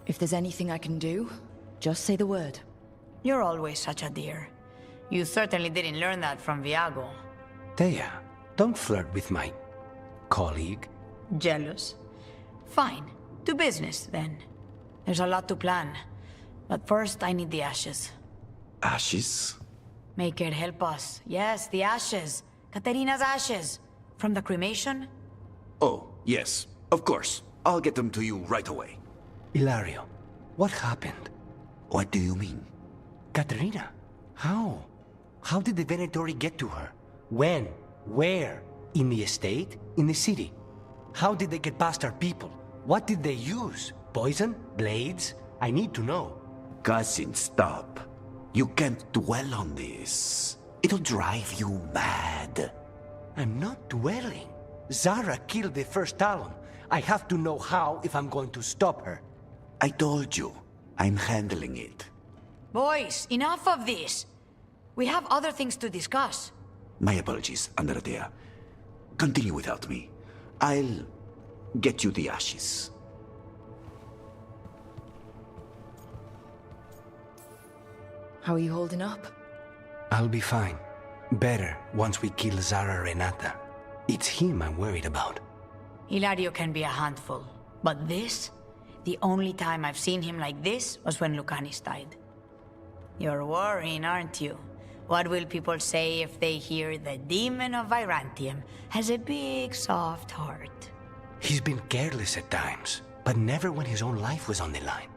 If there's anything I can do, just say the word. You're always such a dear. You certainly didn't learn that from Viago. Thea, don't flirt with my colleague. Jealous? Fine. To business, then. There's a lot to plan. But first, I need the ashes. Ashes? Make it help us. Yes, the ashes. Katerina's ashes. From the cremation? Oh, yes. Of course. I'll get them to you right away. Hilario, what happened? What do you mean? Katerina, how? How did the Venatori get to her? When? Where? In the estate? In the city? How did they get past our people? What did they use? Poison? Blades? I need to know. Cousin, stop. You can't dwell on this. It'll drive you mad. I'm not dwelling. Zara killed the first Talon. I have to know how if I'm going to stop her. I told you. I'm handling it. Boys, enough of this. We have other things to discuss. My apologies, Andrea. Continue without me. I'll get you the ashes. How are you holding up? I'll be fine. Better once we kill Zara Renata. It's him I'm worried about. Hilario can be a handful. But this? The only time I've seen him like this was when Lucanis died. You're worrying, aren't you? What will people say if they hear the demon of Virantium has a big, soft heart? He's been careless at times, but never when his own life was on the line.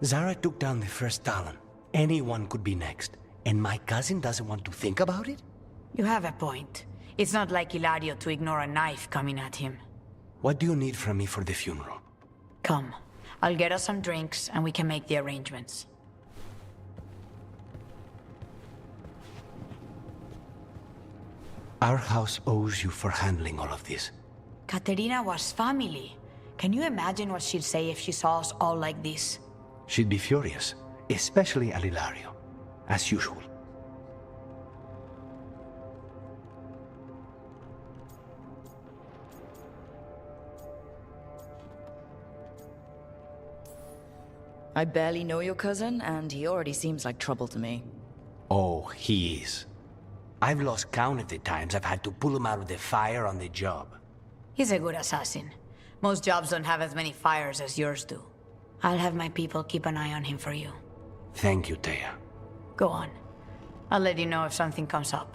Zara took down the first Talon. Anyone could be next, and my cousin doesn't want to think about it? You have a point. It's not like Hilario to ignore a knife coming at him. What do you need from me for the funeral? Come. I'll get us some drinks, and we can make the arrangements. Our house owes you for handling all of this. Katerina was family. Can you imagine what she'd say if she saw us all like this? She'd be furious, especially at Hilario, as usual. I barely know your cousin, and he already seems like trouble to me. Oh, he is. I've lost count of the times I've had to pull him out of the fire on the job. He's a good assassin. Most jobs don't have as many fires as yours do. I'll have my people keep an eye on him for you. Thank you, Thea. Go on. I'll let you know if something comes up.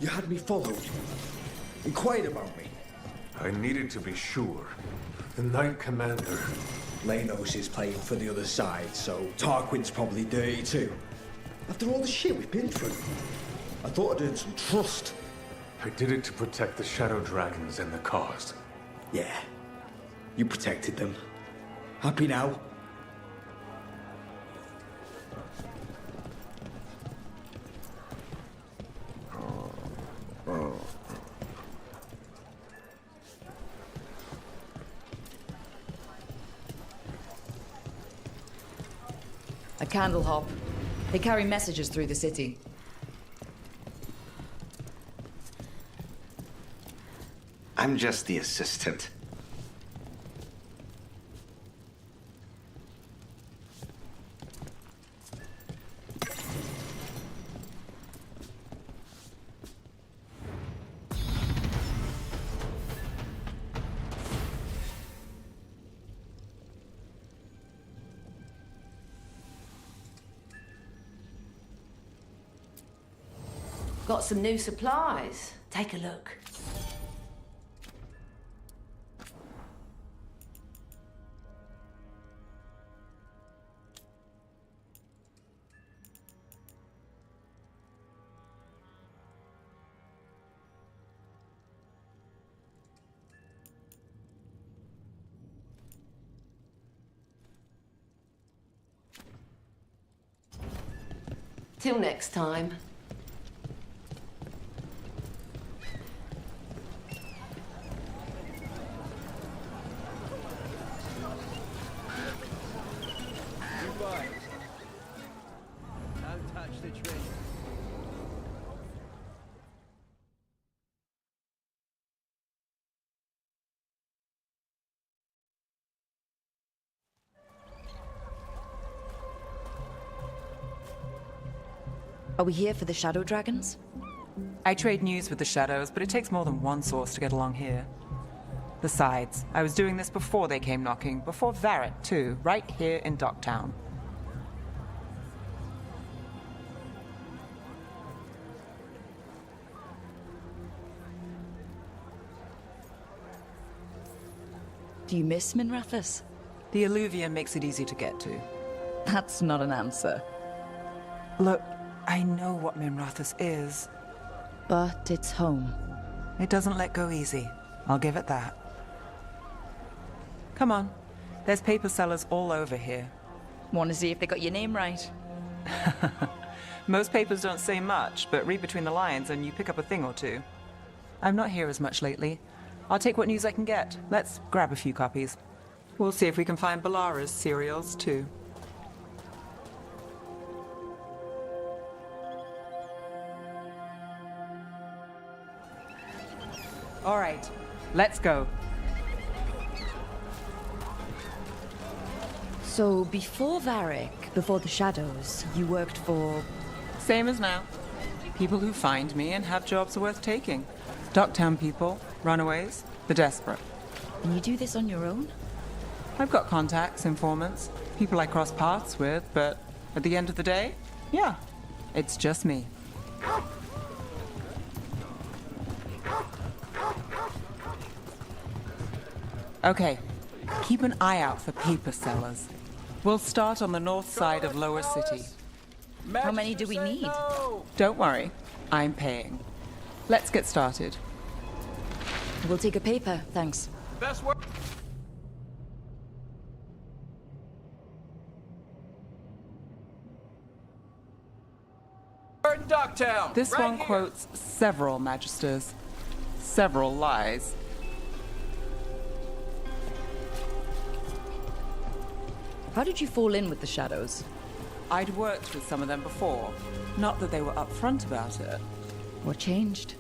You had me followed. Inquired about me. I needed to be sure. The Knight Commander. Lanos is playing for the other side, so Tarquin's probably dirty too. After all the shit we've been through, I thought I'd earned some trust. I did it to protect the Shadow Dragons and the cause. Yeah. You protected them. Happy now? A candle hop. They carry messages through the city. I'm just the assistant. Got some new supplies. Take a look. Till next time. Goodbye. Don't touch the tree. Are we here for the Shadow Dragons? I trade news with the Shadows, but it takes more than one source to get along here. Besides, I was doing this before they came knocking, before Varret, too, right here in Docktown. Do you miss Minrathous? The alluvium makes it easy to get to. That's not an answer. Look, I know what Minrathous is. But it's home. It doesn't let go easy. I'll give it that. Come on. There's paper sellers all over here. Want to see if they got your name right? Most papers don't say much, but read between the lines and you pick up a thing or two. I'm not here as much lately. I'll take what news I can get. Let's grab a few copies. We'll see if we can find Balara's cereals, too. All right, let's go. So, before Varric, before the Shadows, you worked for... Same as now. People who find me and have jobs worth taking. Docktown people, runaways, the desperate. And you do this on your own? I've got contacts, informants, people I cross paths with, but at the end of the day, yeah, it's just me. Okay, keep an eye out for paper sellers. We'll start on the north side of Lower City. How many do we need? Don't worry, I'm paying. Let's get started. We'll take a paper, thanks. Best work. in Docktown. This right one here. quotes several magisters, several lies. How did you fall in with the Shadows? I'd worked with some of them before. Not that they were upfront about it. What changed?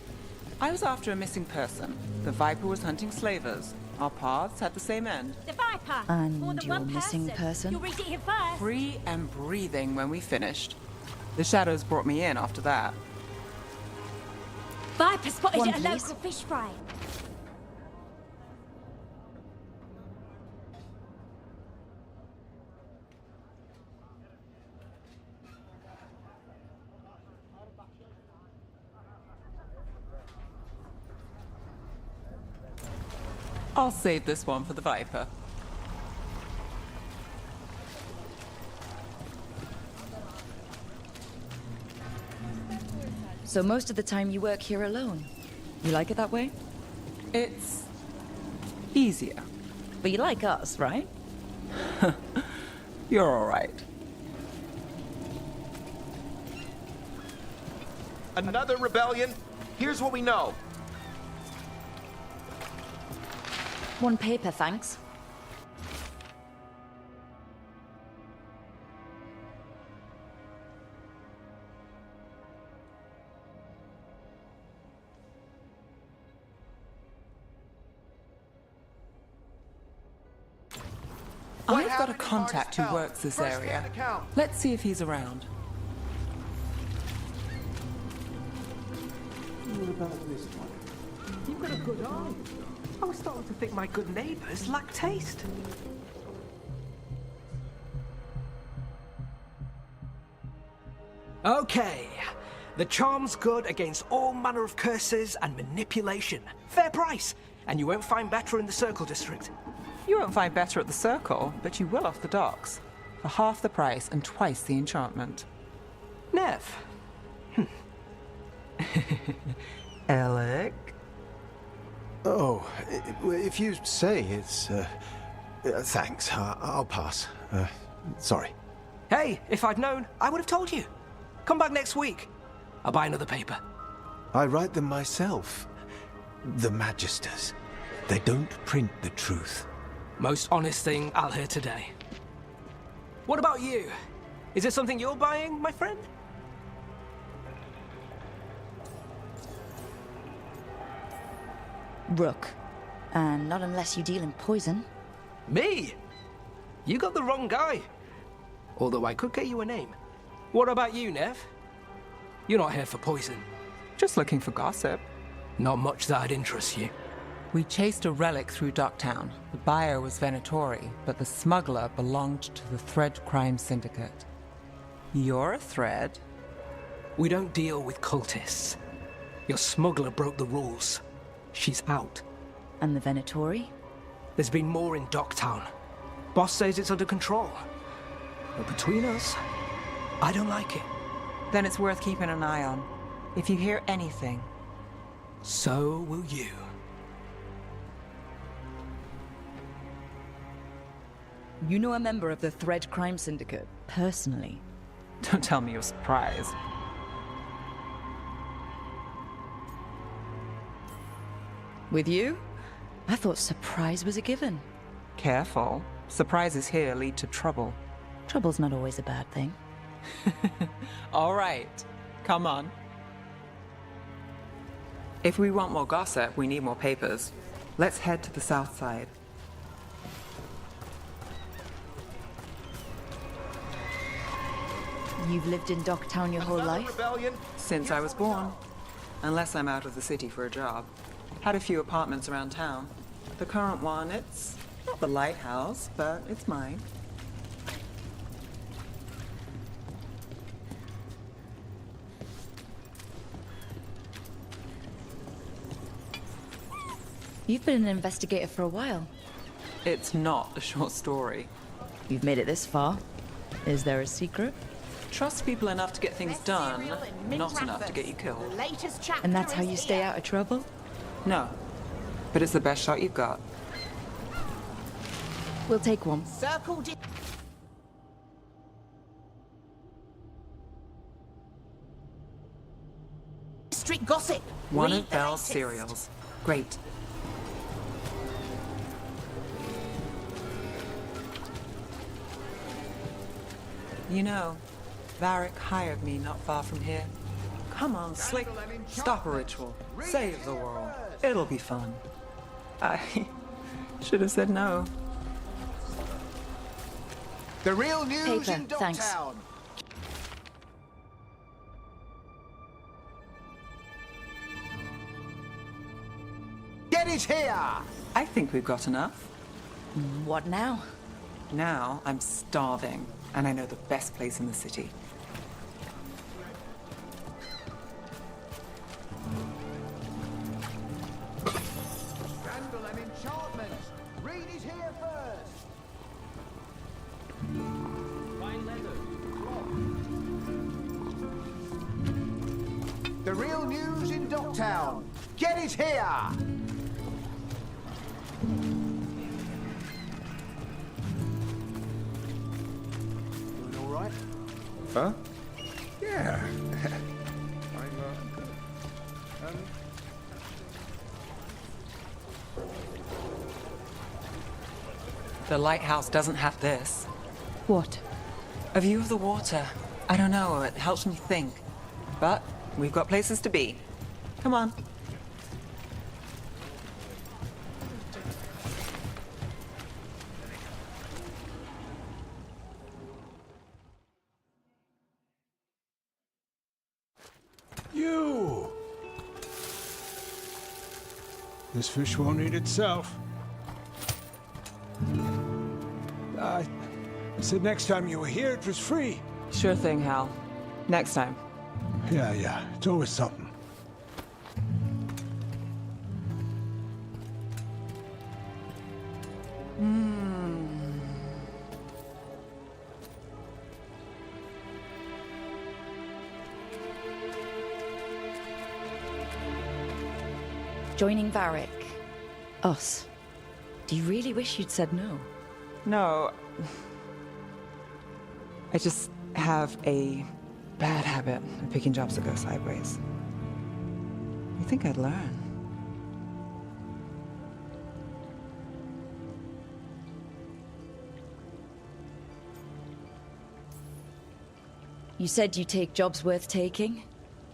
I was after a missing person. The Viper was hunting slavers. Our paths had the same end. The Viper! And More than your one missing person? You'll reach it here first. Free and breathing when we finished. The Shadows brought me in after that. Viper spotted One, at a please. local fish fry. I'll save this one for the Viper. So most of the time you work here alone? You like it that way? It's easier. But you like us, right? You're all right. Another rebellion? Here's what we know. One paper, thanks. I've got a contact who works this area. Let's see if he's around. What about this one? You've got a good eye. I was starting to think my good neighbors lack taste. Okay. The charm's good against all manner of curses and manipulation. Fair price. And you won't find better in the Circle District. You won't find better at the Circle, but you will off the docks. For half the price and twice the enchantment. Nev. Alec? Oh, if you say it's... thanks. I'll pass. Sorry. Hey, if I'd known, I would have told you. Come back next week. I'll buy another paper. I write them myself. The Magisters. They don't print the truth. Most honest thing I'll hear today. What about you? Is it something you're buying, my friend? Rook. And not unless you deal in poison. Me? You got the wrong guy. Although I could get you a name. What about you, Nev? You're not here for poison. Just looking for gossip. Not much that'd interest you. We chased a relic through Docktown. The buyer was Venatori, but the smuggler belonged to the Thread Crime Syndicate. You're a thread? We don't deal with cultists. Your smuggler broke the rules. She's out. And the Venatori? There's been more in Docktown. Boss says it's under control. But between us, I don't like it. Then it's worth keeping an eye on. If you hear anything. So will you. You know a member of the Thread Crime Syndicate, personally? Don't tell me you're surprised. With you? I thought surprise was a given. Careful. Surprises here lead to trouble. Trouble's not always a bad thing. All right. Come on. If we want more gossip, we need more papers. Let's head to the south side. You've lived in Docktown your whole life? Rebellion? Since I was born. Unless I'm out of the city for a job. Had a few apartments around town. The current one, it's not the lighthouse, but it's mine. You've been an investigator for a while. It's not a short story. You've made it this far. Is there a secret? Trust people enough to get things done, not enough to get you killed. And that's how you stay out of trouble? No. But it's the best shot you've got. We'll take one. Circle District gossip. One of Belle's cereals. Great. You know, Varric hired me not far from here. Come on, Slick. Stop a ritual. Save the world. It'll be fun. I should have said no. The real news Paper, in Docktown. thanks. Get it here! I think we've got enough. What now? Now I'm starving, and I know the best place in the city. Scandal and enchantment. Read it here first. Fine leather. The real news in Docktown. Get it here! Doing all right? Huh? Yeah. The lighthouse doesn't have this. What? A view of the water. I don't know, it helps me think. But we've got places to be. Come on. You! This fish won't eat itself. I said next time you were here, it was free. Sure thing, Hal. Next time. Yeah. It's always something. Joining Varric. Us. Do you really wish you'd said no? No. I just have a bad habit of picking jobs that go sideways. You think I'd learn? You said you take jobs worth taking?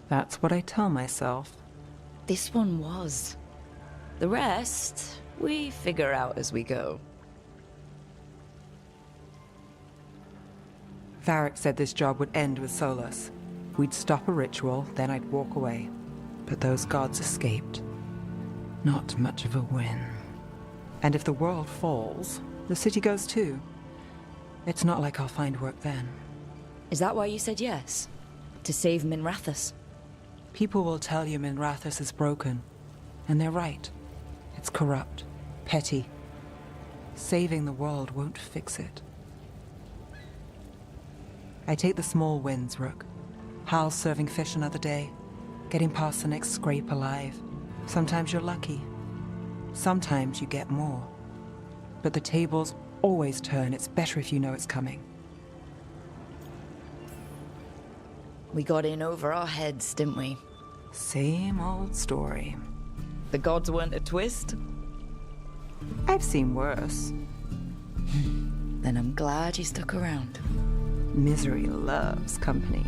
That's what I tell myself. This one was. The rest, we figure out as we go. Varric said this job would end with Solus. We'd stop a ritual, then I'd walk away. But those gods escaped. Not much of a win. And if the world falls, the city goes too. It's not like I'll find work then. Is that why you said yes? To save Minrathous? People will tell you Minrathous is broken. And they're right. It's corrupt. Petty. Saving the world won't fix it. I take the small wins, Rook. Hal serving fish another day. Getting past the next scrape alive. Sometimes you're lucky. Sometimes you get more. But the tables always turn. It's better if you know it's coming. We got in over our heads, didn't we? Same old story. The gods weren't a twist? I've seen worse. Then I'm glad you stuck around. Misery loves company.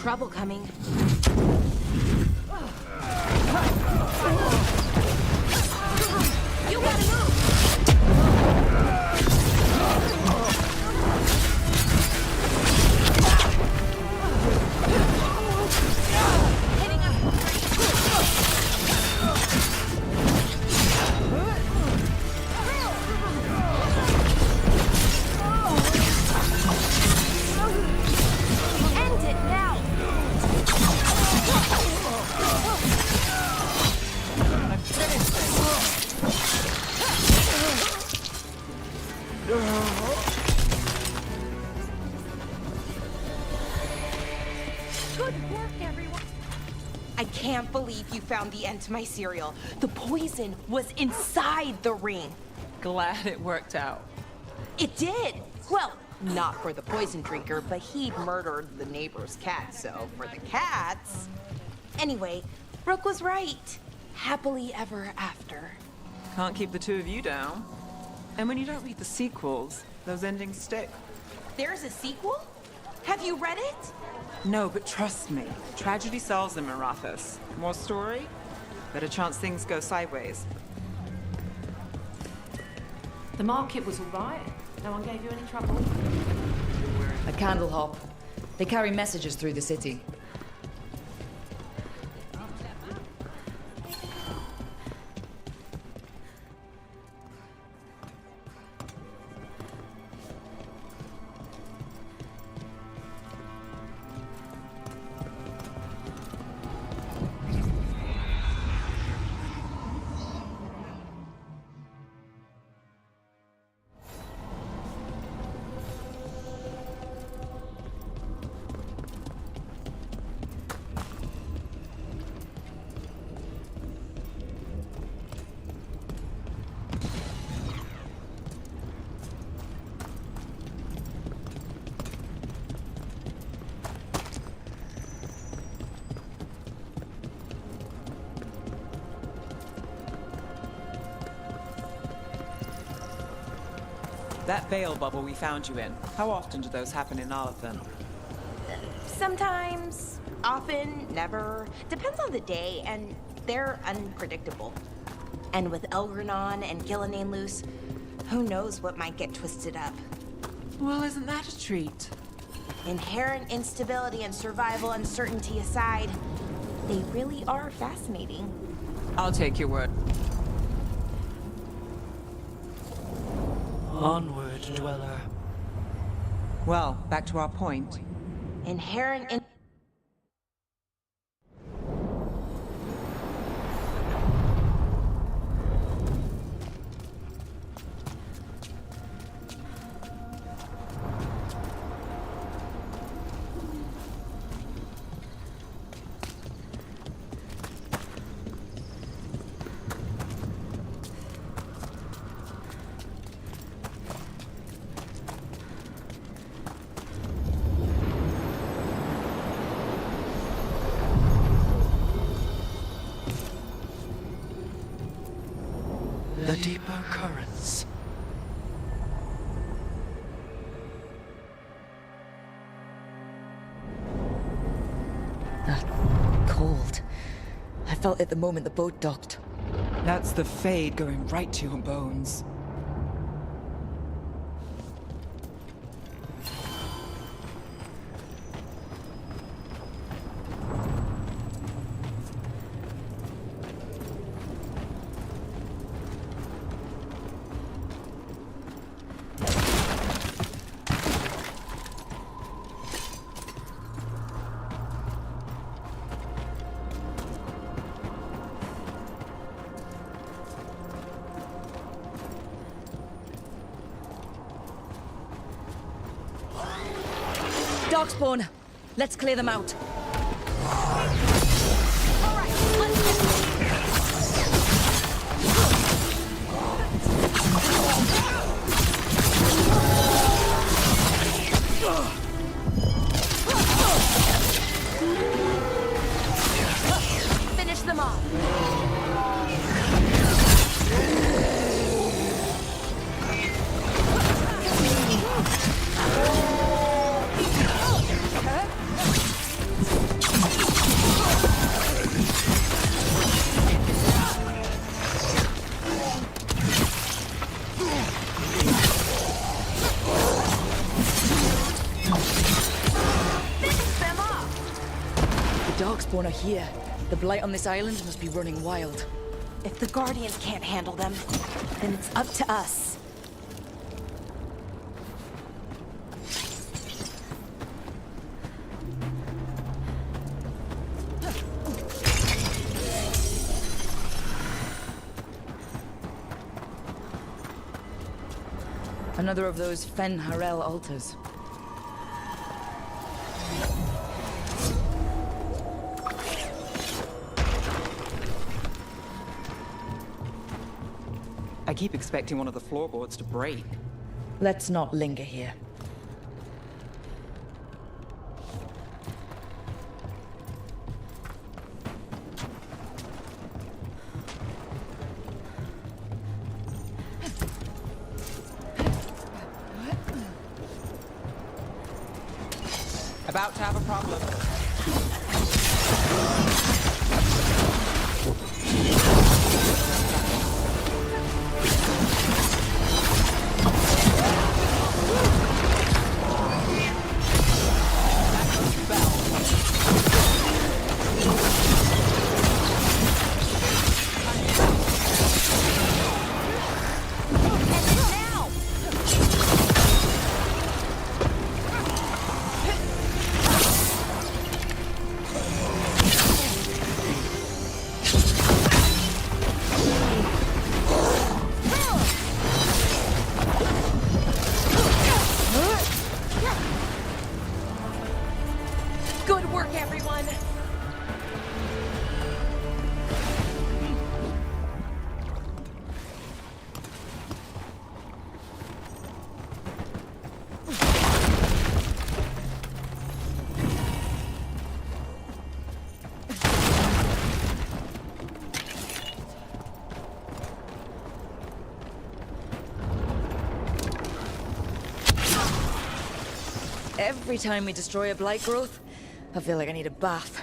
trouble coming. You gotta move! Hitting us! End it now! Good work, everyone. I can't believe you found the end to my cereal. The poison was inside the ring. Glad it worked out. It did. Well, not for the poison drinker, but he'd murdered the neighbor's cat, so for the cats. Anyway, Rook was right. Happily ever after. Can't keep the two of you down. And when you don't read the sequels, those endings stick. There's a sequel? Have you read it? No, but trust me. Tragedy sells in Marathas. More story? Better chance things go sideways. The market was all right. No one gave you any trouble. A candle hop. They carry messages through the city. That veil bubble we found you in, how often do those happen in Arlathan? Sometimes, often, never. Depends on the day, and they're unpredictable. And with Elgranon and Gillenane loose, who knows what might get twisted up. Well, isn't that a treat? Inherent instability and survival uncertainty aside, they really are fascinating. I'll take your word. Onward, dweller. Well, back to our point. Inherent in the deeper currents. Cold. I felt it the moment the boat docked. That's the Fade going right to your bones. Darkspawn! Let's clear them out. Finish them off. Darkspawn are here. The blight on this island must be running wild. If the Guardians can't handle them, then it's up to us. Another of those Fen Harel altars. I keep expecting one of the floorboards to break. Let's not linger here. About to have a problem. Good work, everyone! Every time we destroy a blight growth, I feel like I need a bath.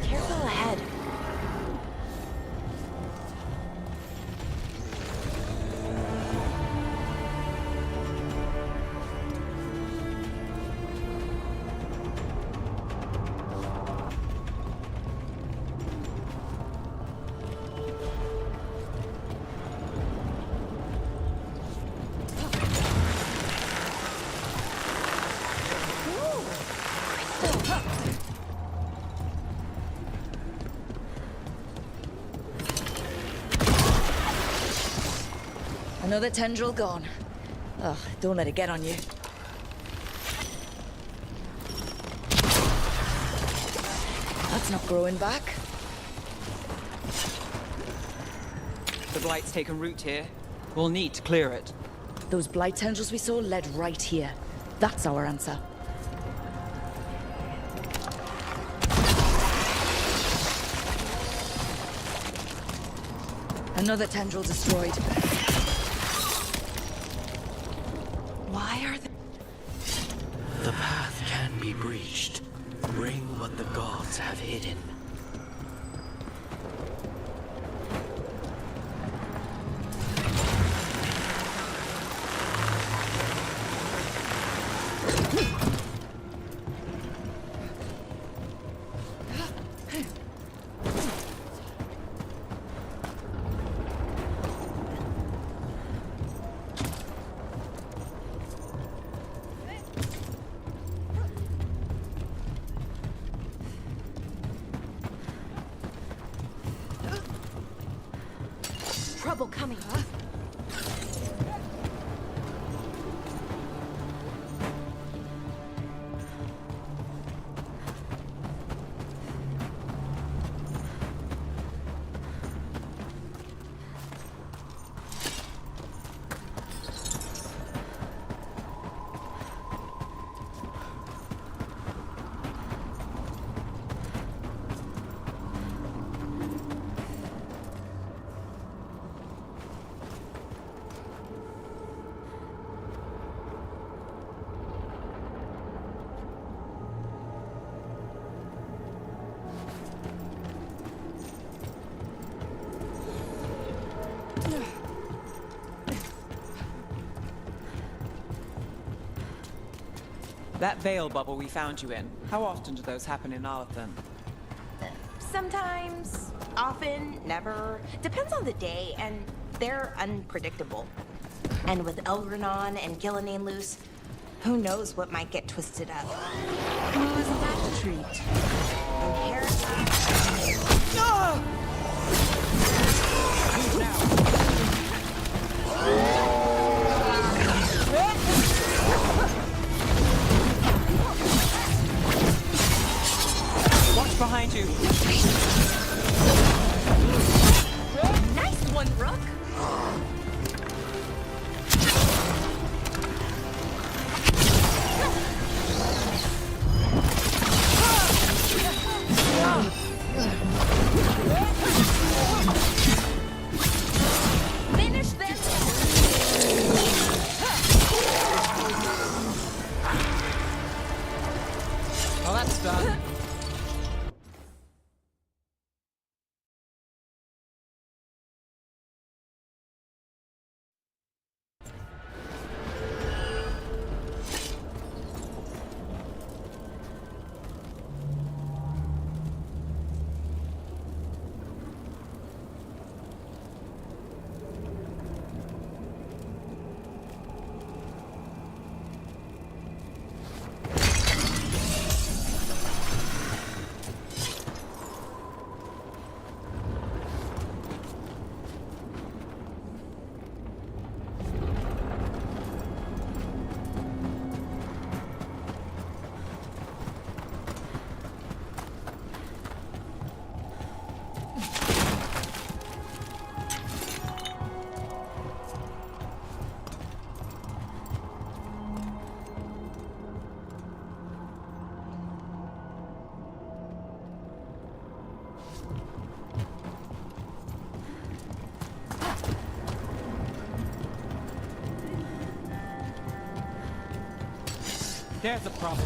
Careful ahead. Another tendril gone. Ugh, don't let it get on you. That's not growing back. The blight's taken root here. We'll need to clear it. Those blight tendrils we saw led right here. That's our answer. Another tendril destroyed. Why are they... The path can be breached. Break what the gods have hidden. Trouble coming, huh? That veil bubble we found you in, how often do those happen in Arthur? Sometimes, often, never. Depends on the day, and they're unpredictable. And with Elgranon and Gillenane loose, who knows what might get twisted up. Oh, isn't that a treat? Watch behind you. Nice one, Rook. Finish them. Well, that's done. There's a problem.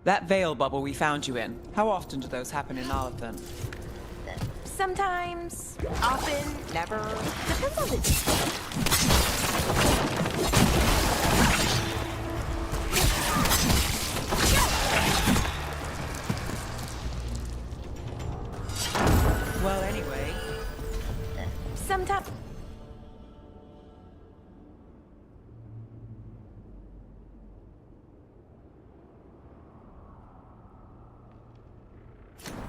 That veil bubble we found you in, how often do those happen in Arlathan? Sometimes, often, never. Depends on the Well, anyway. Sometimes.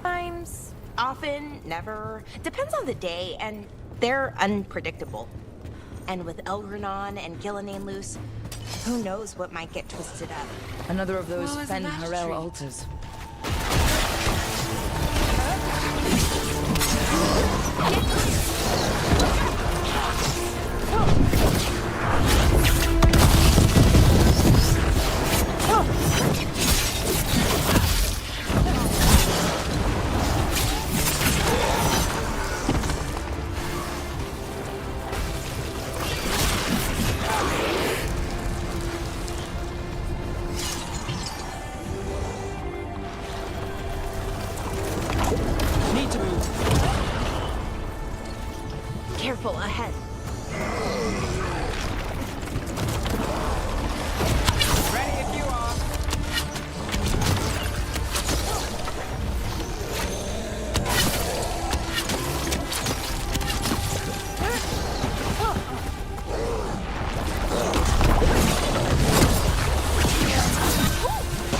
Sometimes, often, never. Depends on the day, and they're unpredictable. And with Elgranon and Gillenane loose, who knows what might get twisted up. Another of those Well, isn't Fen that a Harel treat? altars. Need to move. Careful ahead. Ready if you are.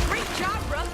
Great job, Rook.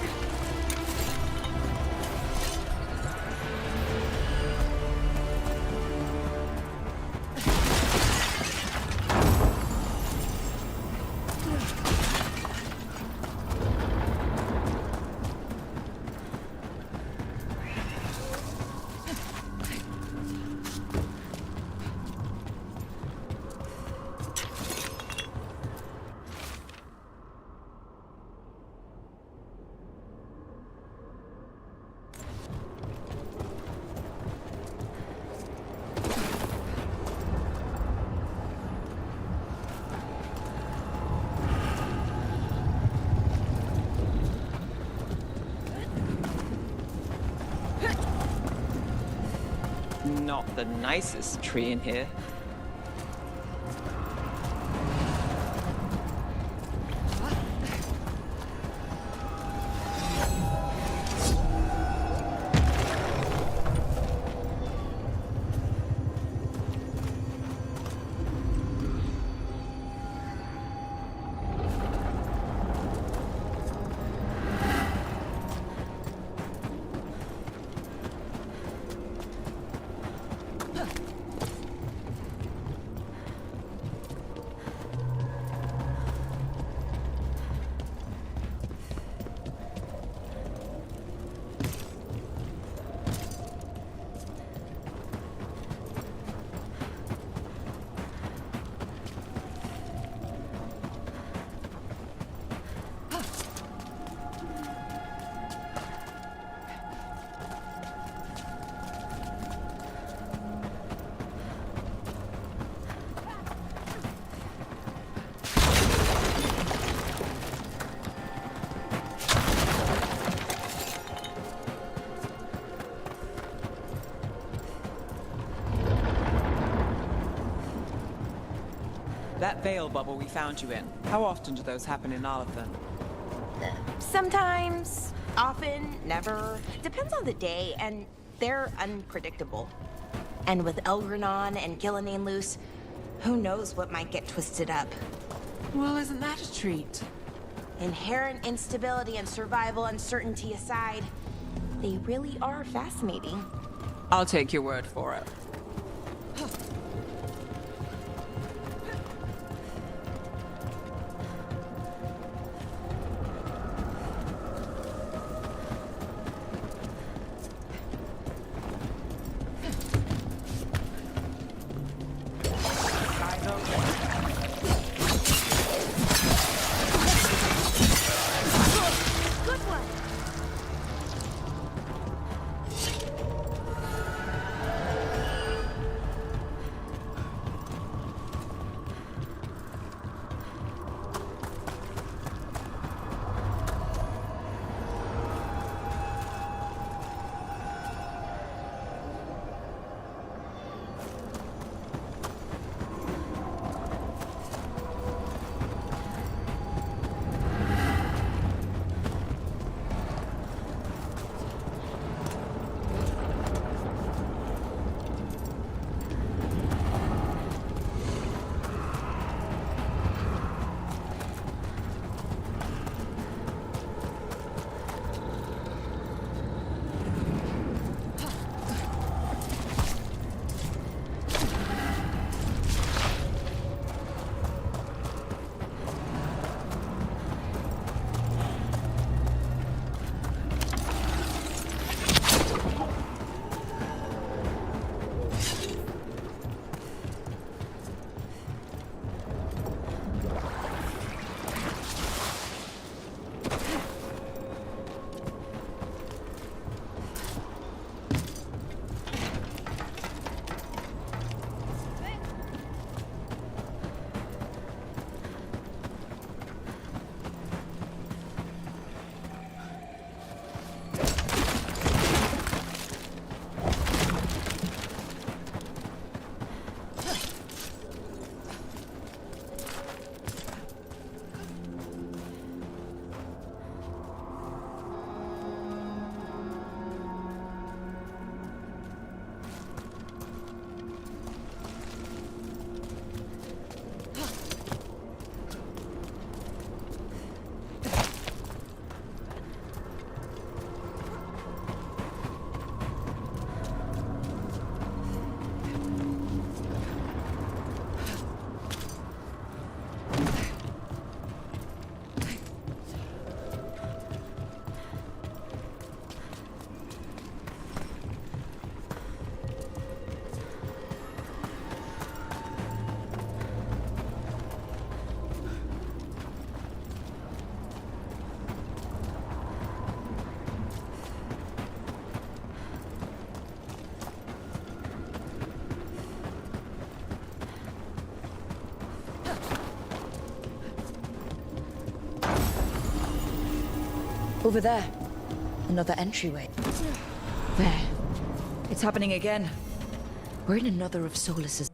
Not the nicest tree in here. That veil bubble we found you in, how often do those happen in Arlathan? Sometimes, often, never. Depends on the day, and they're unpredictable. And with Elgranon and Gillenane loose, who knows what might get twisted up. Well, isn't that a treat? Inherent instability and survival uncertainty aside, they really are fascinating. I'll take your word for it. Over there. Another entryway. There. It's happening again. We're in another of Solus's.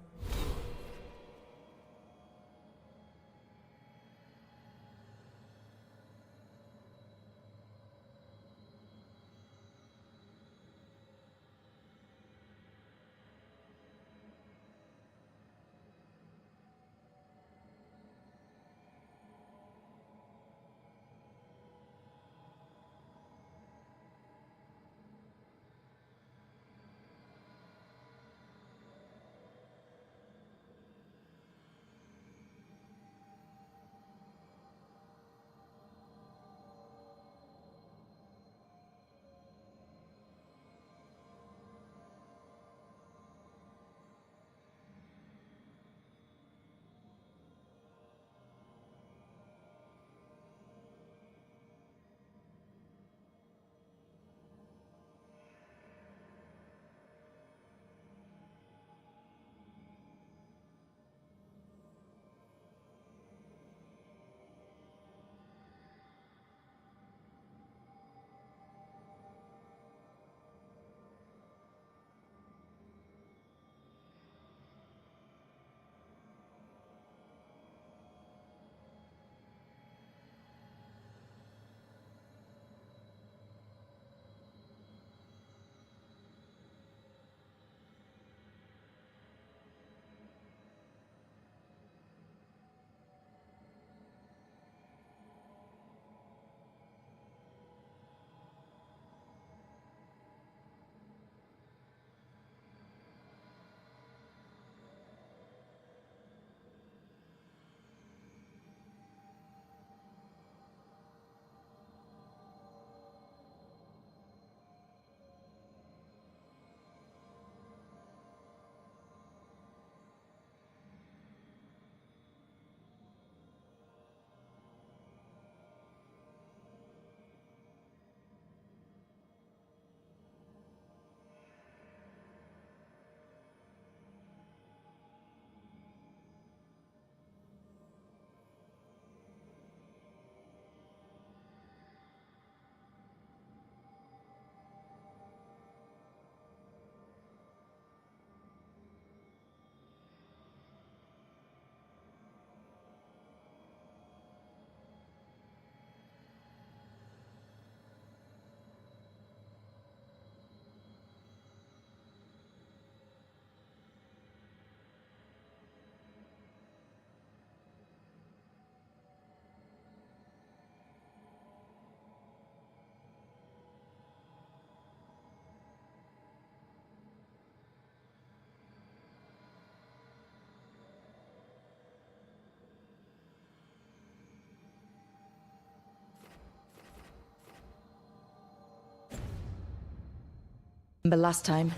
Remember last time?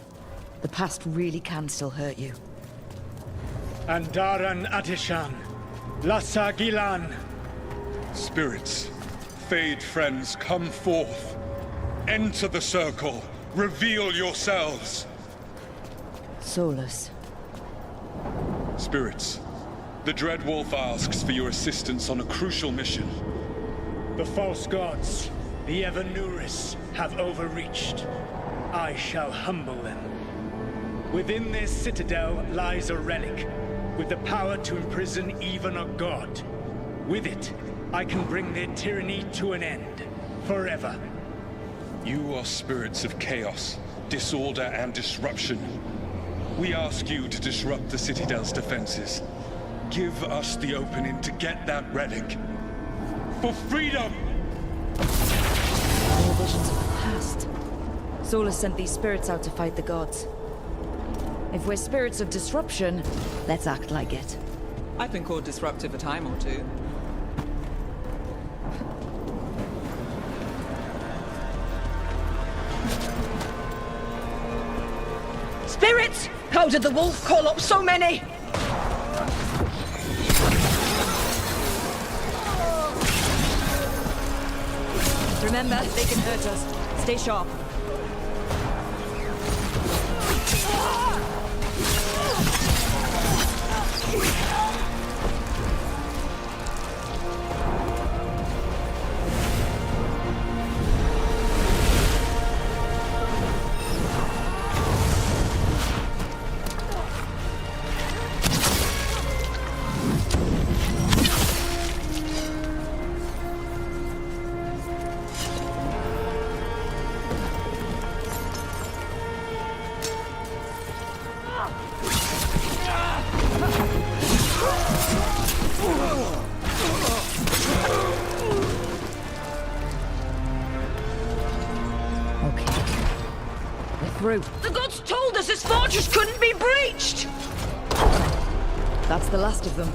The past really can still hurt you. Andaran Atishan, Lassa Gilan. Spirits, Fade friends, come forth. Enter the circle. Reveal yourselves. Solus. Spirits, the Dread Wolf asks for your assistance on a crucial mission. The false gods, the Evanuris, have overreached. I shall humble them. Within this citadel lies a relic, with the power to imprison even a god. With it, I can bring their tyranny to an end, forever. You are spirits of chaos, disorder, and disruption. We ask you to disrupt the citadel's defenses. Give us the opening to get that relic. For freedom! More visions of the past. Solus sent these spirits out to fight the gods. If we're spirits of disruption, let's act like it. I've been called disruptive a time or two. Spirits! How did the wolf call up so many? Remember, they can hurt us. Stay sharp. through. The gods told us this fortress couldn't be breached! That's the last of them.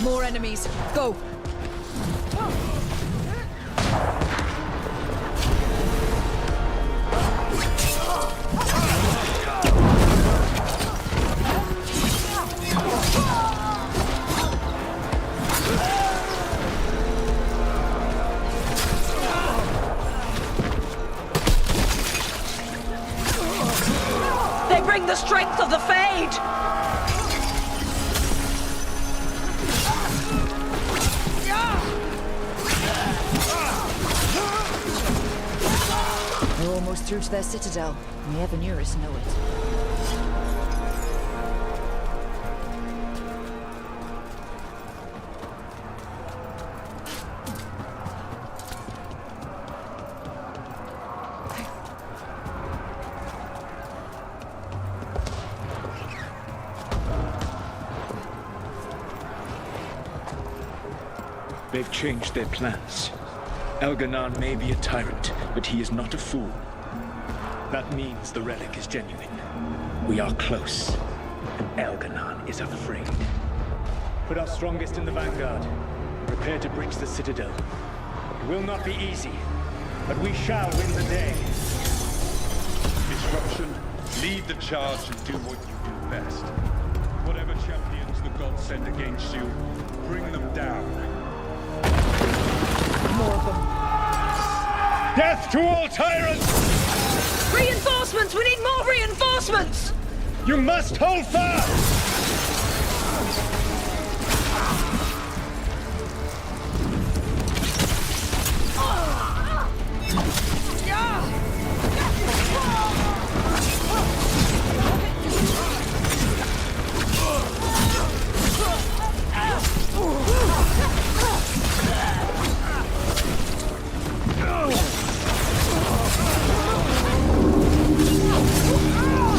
More enemies. Go! They bring the strength of the Fade! We're almost through to their citadel, and the Evanuris know it. They've changed their plans. Elganon may be a tyrant, but he is not a fool. That means the relic is genuine. We are close, and Elganon is afraid. Put our strongest in the vanguard. Prepare to breach the citadel. It will not be easy, but we shall win the day. Disruption, lead the charge and do what you do best. Whatever champions the gods send against you, bring them down. More of them. Death to all tyrants! Reinforcements! We need more reinforcements! You must hold fast!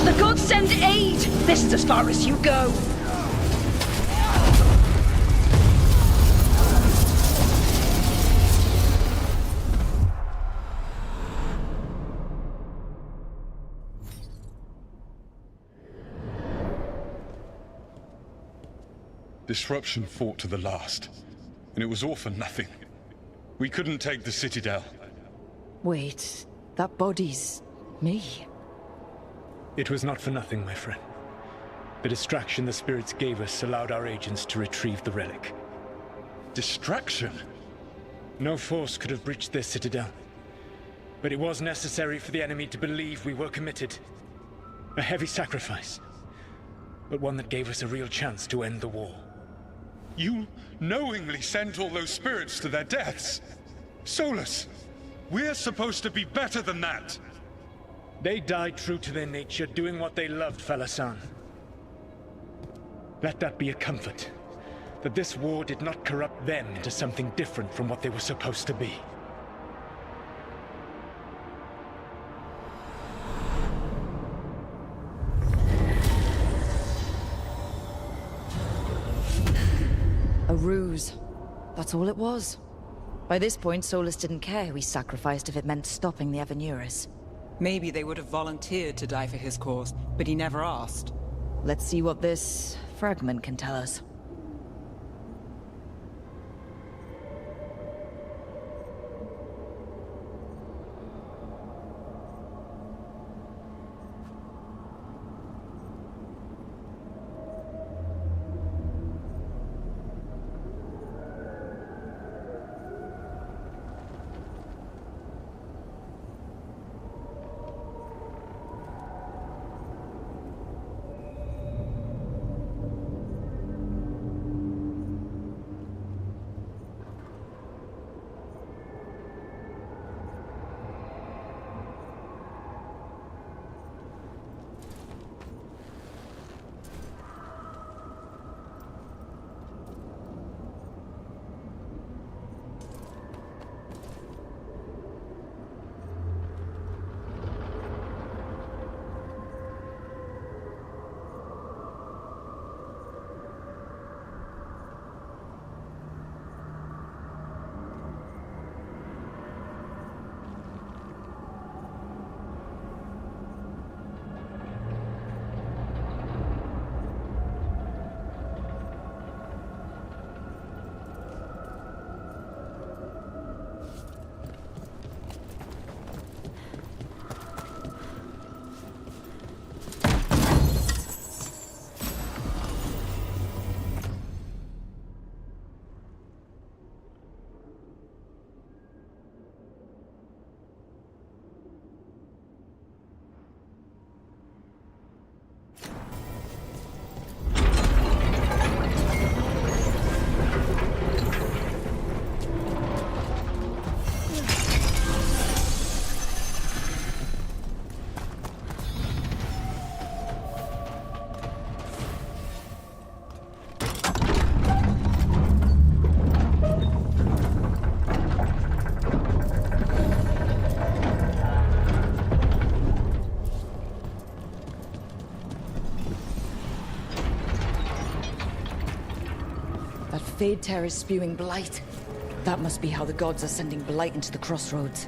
The gods send aid! This is as far as you go! Disruption fought to the last, and it was all for nothing. We couldn't take the Citadel. Wait, that body's me. It was not for nothing, my friend. The distraction the spirits gave us allowed our agents to retrieve the relic. Distraction? No force could have breached this citadel. But it was necessary for the enemy to believe we were committed. A heavy sacrifice, but one that gave us a real chance to end the war. You knowingly sent all those spirits to their deaths? Solus, we're supposed to be better than that! They died true to their nature, doing what they loved, Falasan. Let that be a comfort, that this war did not corrupt them into something different from what they were supposed to be. A ruse. That's all it was. By this point, Solus didn't care who he sacrificed if it meant stopping the Evanuris. Maybe they would have volunteered to die for his cause, but he never asked. Let's see what this fragment can tell us. Fade Tear is spewing blight. That must be how the gods are sending blight into the crossroads.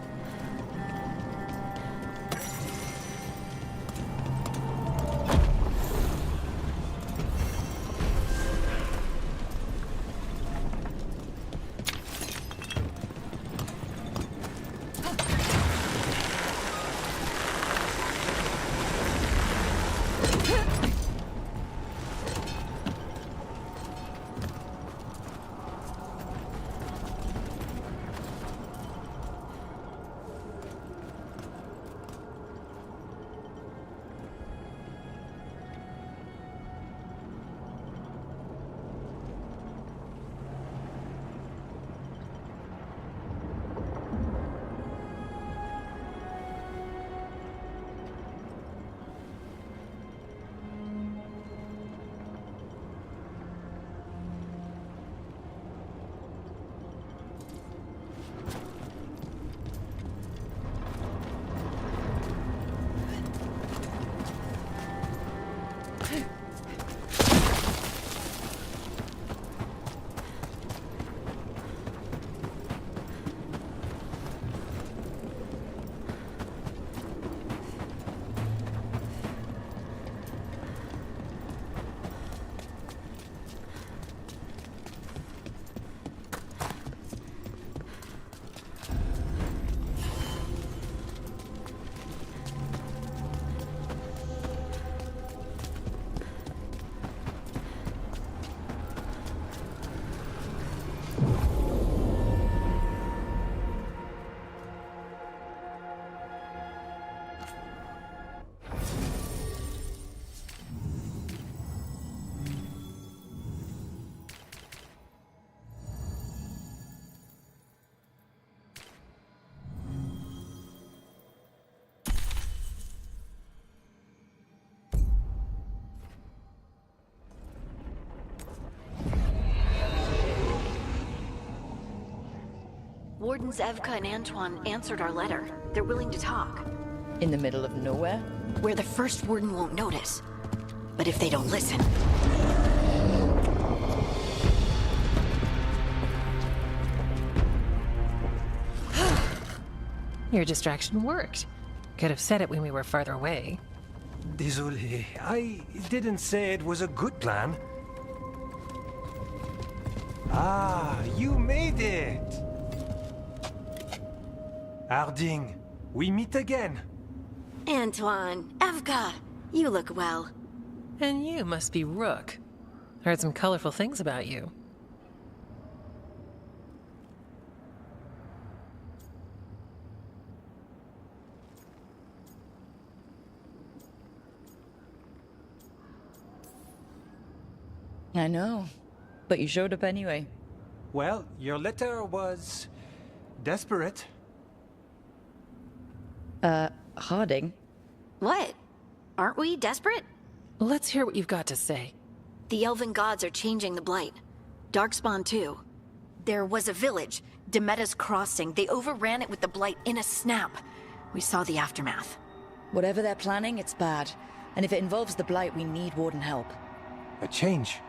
Wardens Evka and Antoine answered our letter. They're willing to talk. In the middle of nowhere? Where the first warden won't notice. But if they don't listen... Your distraction worked. Could have said it when we were farther away. Désolé, I didn't say it was a good plan. Ah, you made it! Harding, we meet again. Antoine, Evka, you look well. And you must be Rook. Heard some colorful things about you. I know, but you showed up anyway. Well, your letter was... desperate. Harding? What? Aren't we desperate? Let's hear what you've got to say. The elven gods are changing the blight. Darkspawn too. There was a village, Demetta's Crossing. They overran it with the blight in a snap. We saw the aftermath. Whatever they're planning, it's bad. And if it involves the blight, we need Warden help. A change.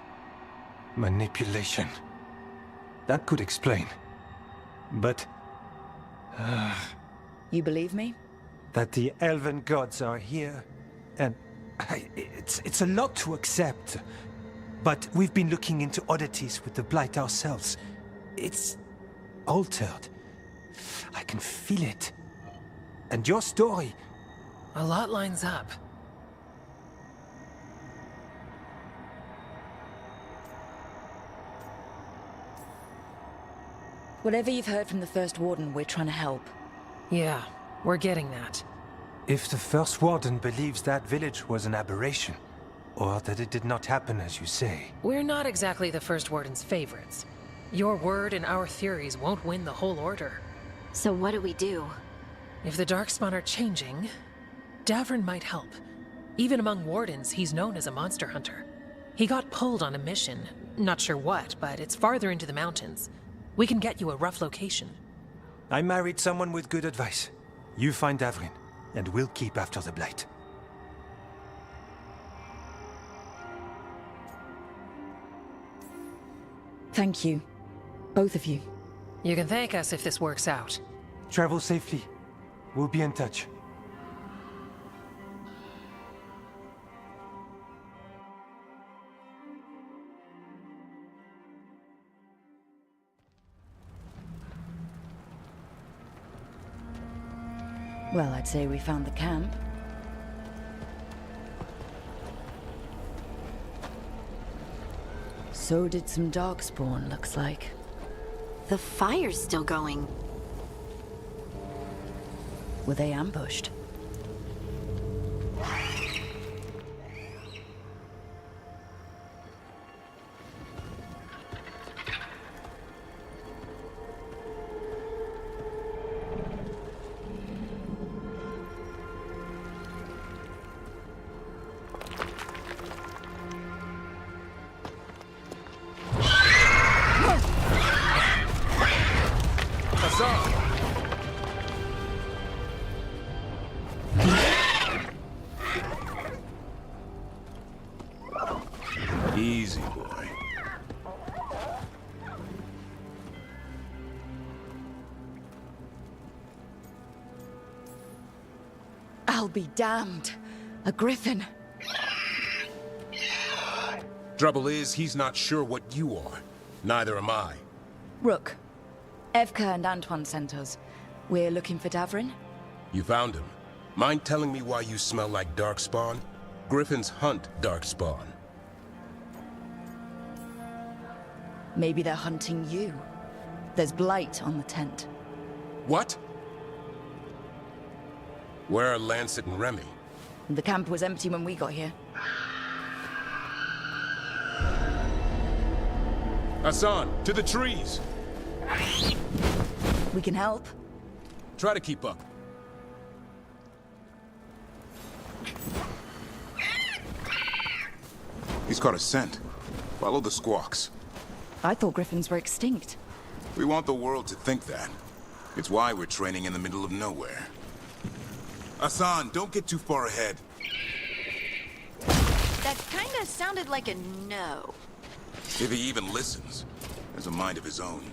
Manipulation. That could explain. But... You believe me? that the elven gods are here, and it's a lot to accept. But we've been looking into oddities with the blight ourselves. It's altered. I can feel it. And your story... A lot lines up. Whatever you've heard from the First Warden, we're trying to help. Yeah, we're getting that. If the First Warden believes that village was an aberration, or that it did not happen as you say... We're not exactly the First Warden's favorites. Your word and our theories won't win the whole order. So what do we do? If the Darkspawn are changing, Davrin might help. Even among Wardens, he's known as a monster hunter. He got pulled on a mission. Not sure what, but it's farther into the mountains. We can get you a rough location. I married someone with good advice. You find Davrin, and we'll keep after the Blight. Thank you. Both of you. You can thank us if this works out. Travel safely. We'll be in touch. Well, I'd say we found the camp. So did some Darkspawn, looks like. The fire's still going. Were they ambushed? Easy, boy. I'll be damned. A griffin. Trouble is, he's not sure what you are. Neither am I. Rook. Evka and Antoine sent us. We're looking for Davrin. You found him. Mind telling me why you smell like Darkspawn? Griffins hunt Darkspawn. Maybe they're hunting you. There's blight on the tent. What? Where are Lancet and Remy? The camp was empty when we got here. Hassan, to the trees! We can help. Try to keep up. He's caught a scent. Follow the squawks. I thought griffins were extinct. We want the world to think that. It's why we're training in the middle of nowhere. Hassan, don't get too far ahead. That kinda sounded like a no. If he even listens, has a mind of his own.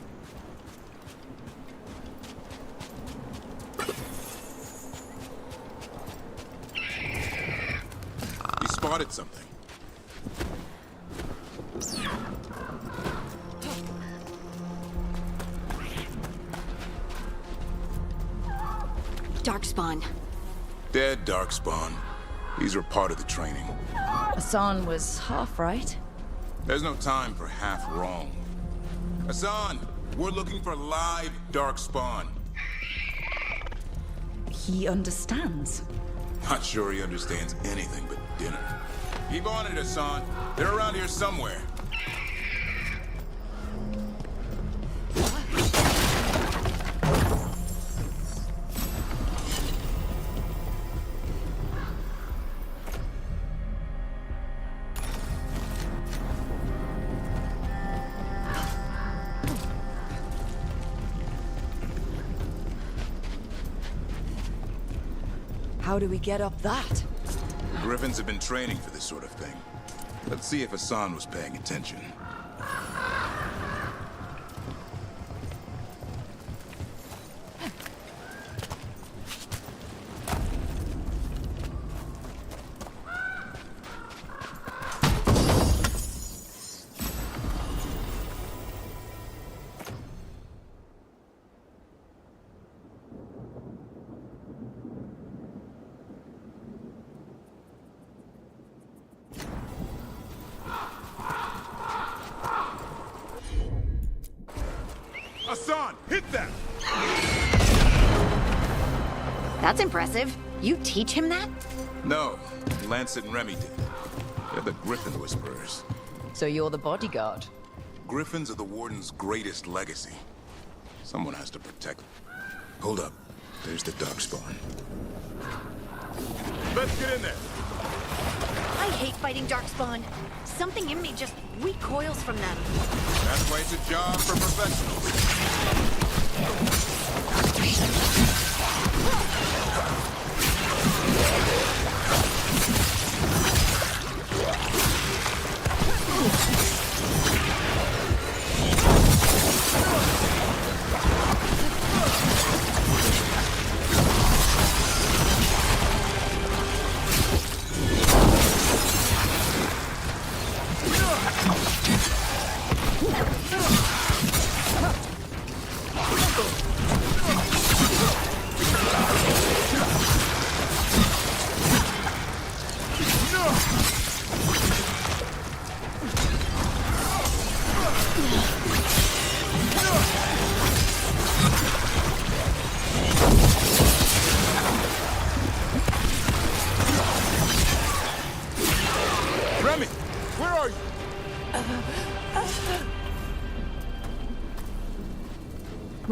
He spotted something. Darkspawn. Dead Darkspawn. These are part of the training. Hassan was half right. There's no time for half wrong. Hassan, we're looking for live Darkspawn. He understands. Not sure he understands anything but dinner. Keep on it, Hassan. They're around here somewhere. How do we get up that? The Griffins have been training for this sort of thing. Let's see if Hassan was paying attention. Hassan, hit that! That's impressive. You teach him that? No, Lancet and Remy did. They're the Griffin Whisperers. So you're the bodyguard? Griffins are the Warden's greatest legacy. Someone has to protect them. Hold up. There's the Darkspawn. Let's get in there! I hate fighting Darkspawn. Something in me just recoils from them. That's why it's a job for professionals.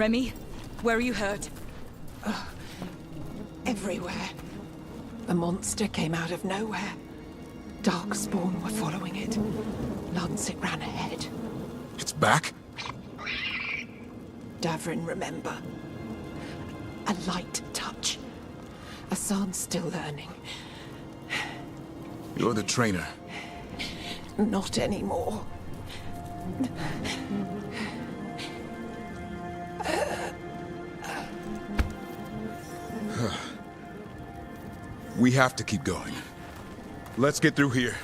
Remy, where are you hurt? Everywhere. The monster came out of nowhere. Darkspawn were following it. Lancet ran ahead. It's back? Davrin, remember. A light touch. Asan's still learning. You're the trainer. Not anymore. We have to keep going. Let's get through here.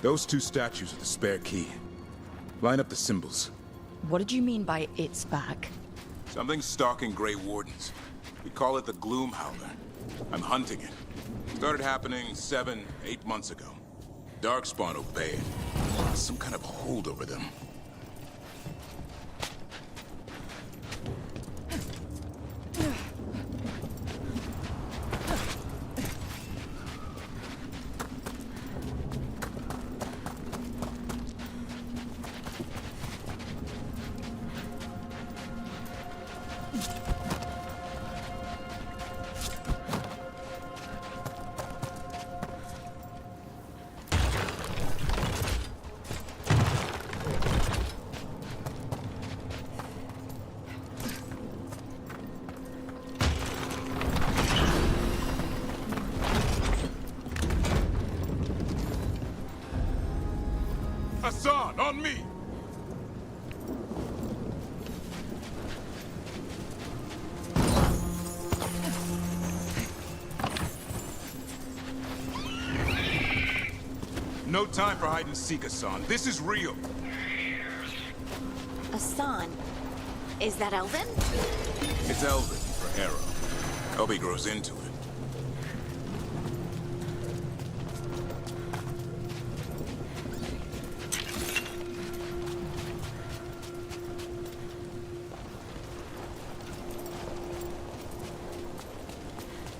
Those two statues are the spare key. Line up the symbols. What did you mean by it's back? Something's stalking Grey Wardens. We call it the Gloom Howler. I'm hunting it. Started happening 7, 8 months ago. Darkspawn obeyed. Some kind of hold over them. Asan, on me! No time for hide and seek, Asan. This is real. Asan? Is that Elven? It's Elven for Arrow. Hope he grows into it.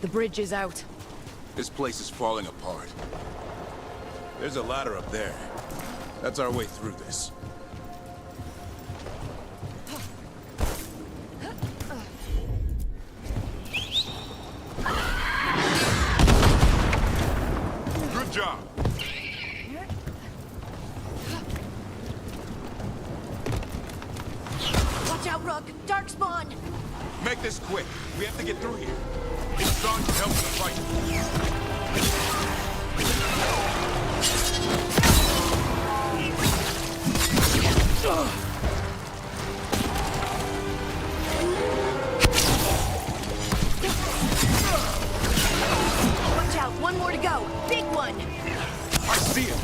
The bridge is out. This place is falling apart. There's a ladder up there. That's our way through this. Good job. Watch out, Rook! Darkspawn! Make this quick. We have to get through here. Asan can help in the fight. Watch out! One more to go! Big one! I see it!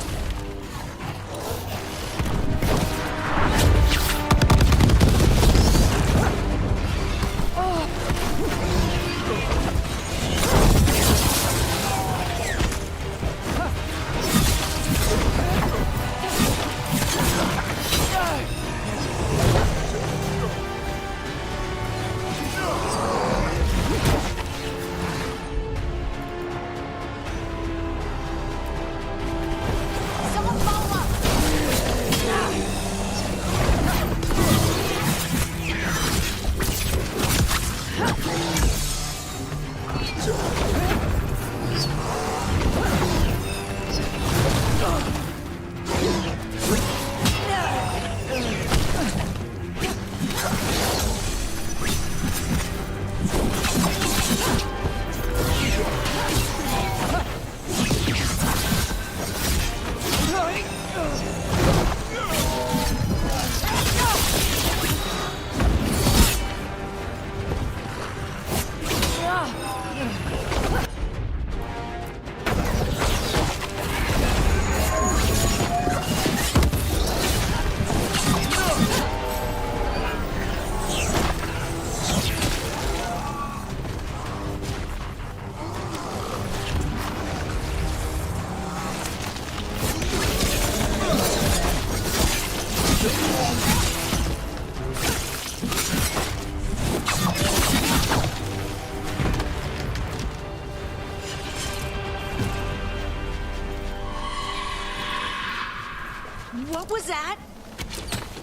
What was that?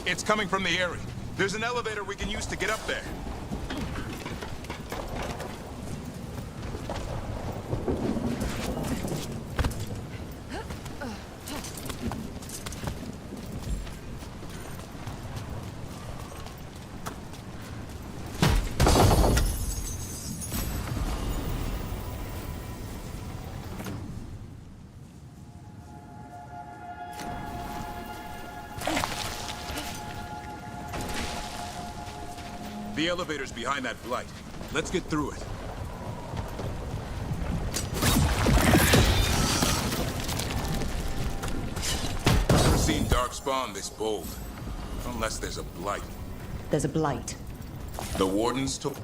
It's coming from the area. There's an elevator we can use to get up there. The elevator's behind that blight. Let's get through it. Never seen Darkspawn this bold. Unless there's a blight. There's a blight. The Wardens took...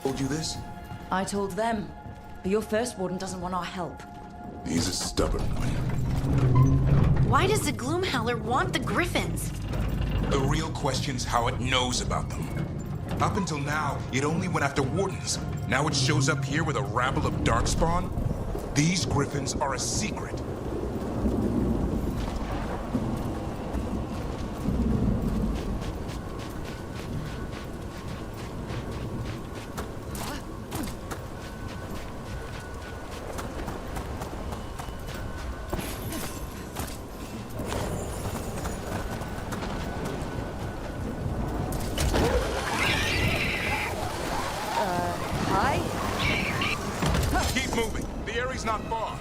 Told you this? I told them. But your first warden doesn't want our help. He's a stubborn one. Why does the Gloomhowler want the Griffins? The real question's how it knows about them. Up until now, it only went after Wardens. Now it shows up here with a rabble of Darkspawn? These Griffins are a secret. Keep moving. The area's not far.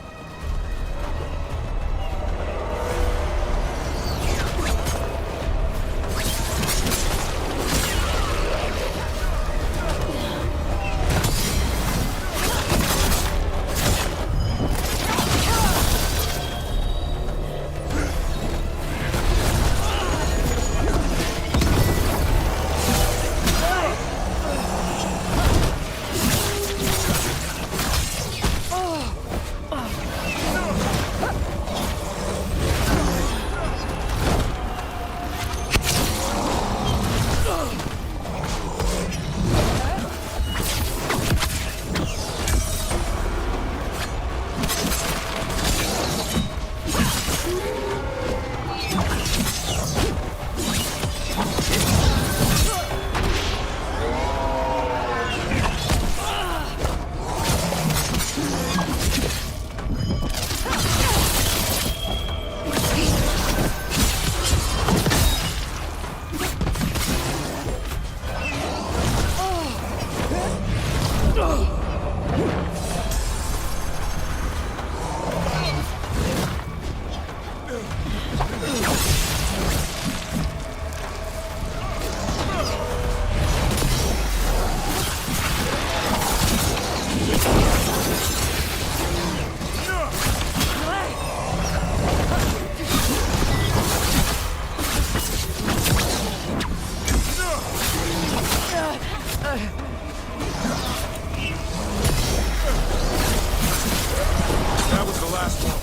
That was the last one.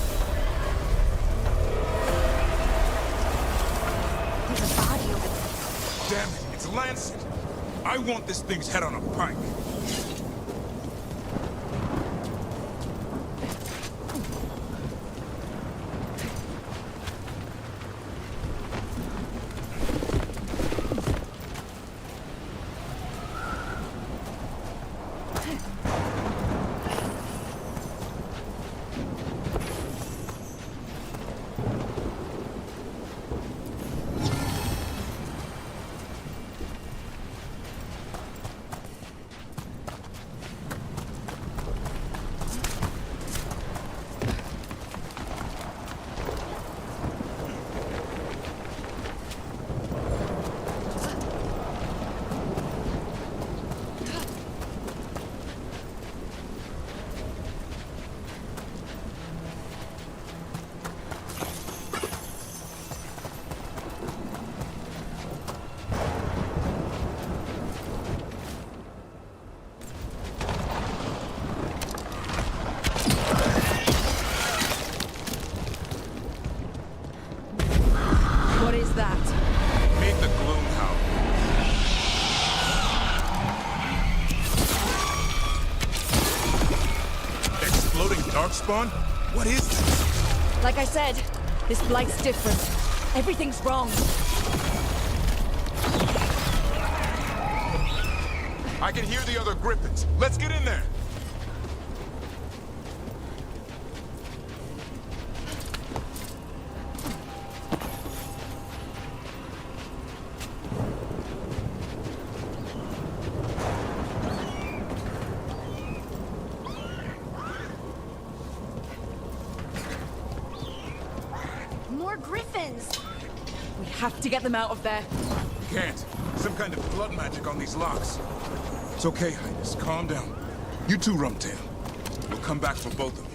There's a body over there. Damn it, it's Lancet. I want this thing's head on a pike. What is that? Meet the Gloomhowler. Exploding Darkspawn? What is this? Like I said, this blight's different. Everything's wrong. I can hear the other Griffins. Let's get in there. have to get them out of there. Can't. Some kind of blood magic on these locks. It's okay, Highness. Calm down. You too, Rumtail. We'll come back for both of you.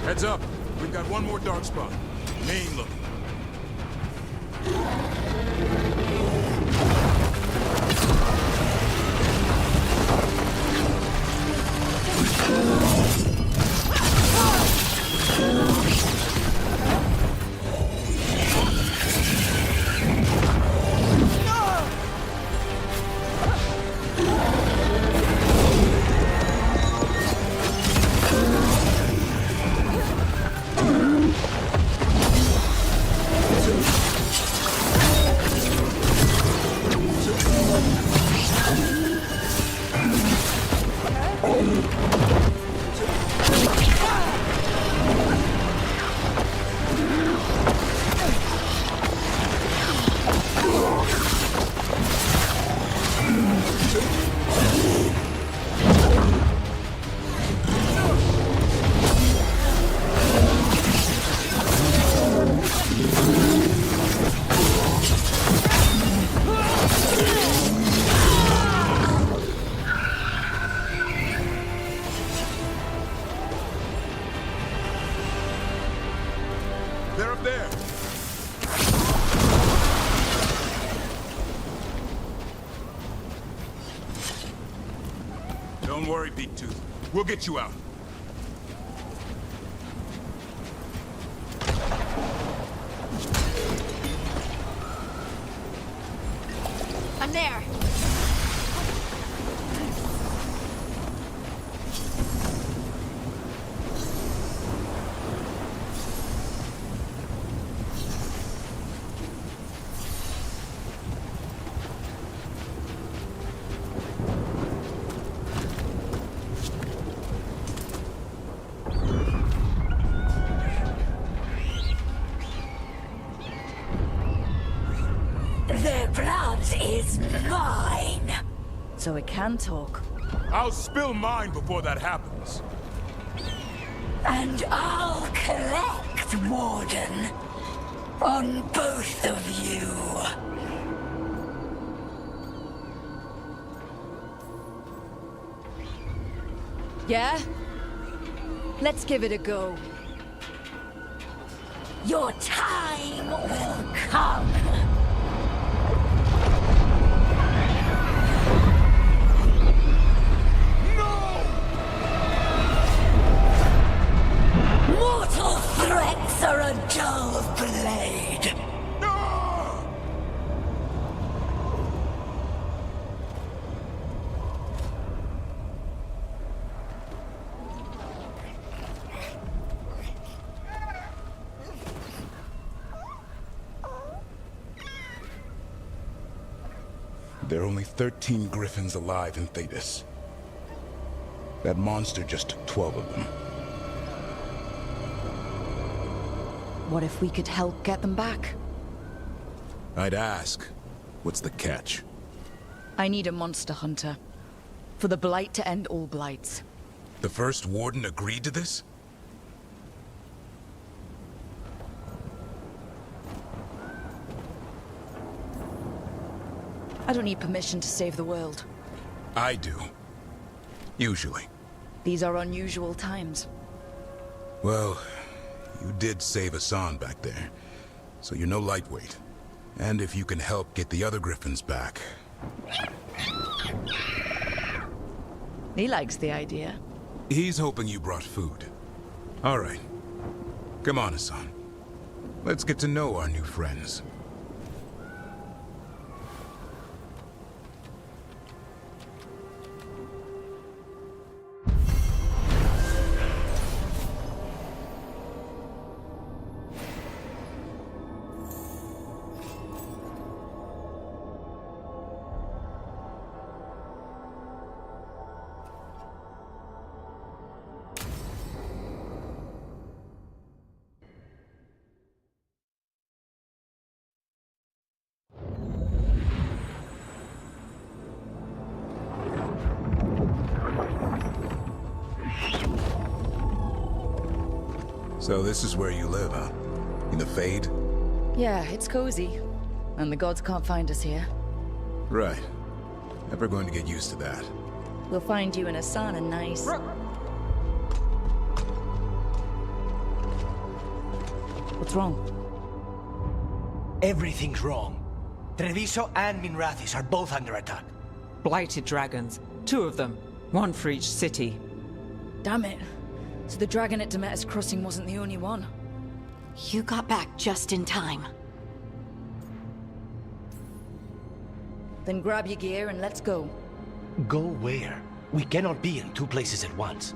Heads up. We've got one more dark spot. Main looking. They're up there. Don't worry, Big Tooth. We'll get you out. I'm there. Their blood is mine. So it can talk. I'll spill mine before that happens. And I'll collect, Warden, on both of you. Yeah? Let's give it a go. Your time will come. Mortal threats are a dull blade. There are only 13 griffins alive in Thetis. That monster just took 12 of them. What if we could help get them back? I'd ask, what's the catch? I need a monster hunter. For the Blight to end all blights. The first warden agreed to this? I don't need permission to save the world. I do. Usually. These are unusual times. Well, You did save Hassan back there, so you're no lightweight. And if you can help get the other Griffins back... He likes the idea. He's hoping you brought food. All right. Come on, Hassan. Let's get to know our new friends. So this is where you live, huh? In the Fade? Yeah, it's cozy. And the gods can't find us here. Right. Never going to get used to that. We'll find you and Hassan a nice... What's wrong? Everything's wrong. Treviso and Minrathis are both under attack. Blighted dragons. 2 of them. 1 for each city. Damn it. So the dragon at Demeter's Crossing wasn't the only one. You got back just in time. Then grab your gear and let's go. Go where? We cannot be in 2 places at once.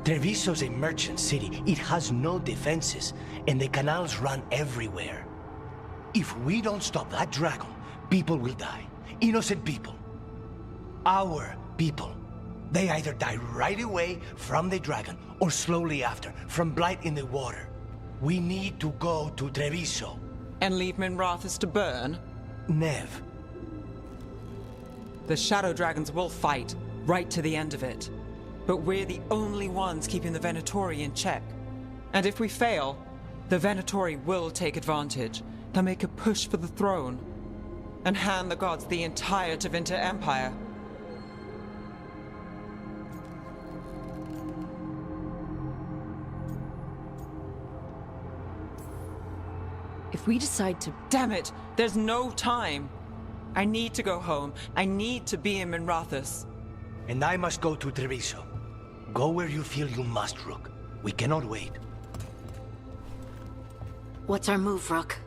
Treviso's a merchant city. It has no defenses, and the canals run everywhere. If we don't stop that dragon, people will die. Innocent people. Our people. They either die right away from the dragon, or slowly after, from blight in the water. We need to go to Treviso. And leave Minrathis to burn? Nev. The Shadow Dragons will fight, right to the end of it. But we're the only ones keeping the Venatori in check. And if we fail, the Venatori will take advantage. They'll make a push for the throne. And hand the gods the entire Tevinter Empire. If we decide to... Damn it! There's no time! I need to go home. I need to be in Minrathis. And I must go to Treviso. Go where you feel you must, Rook. We cannot wait. What's our move, Rook?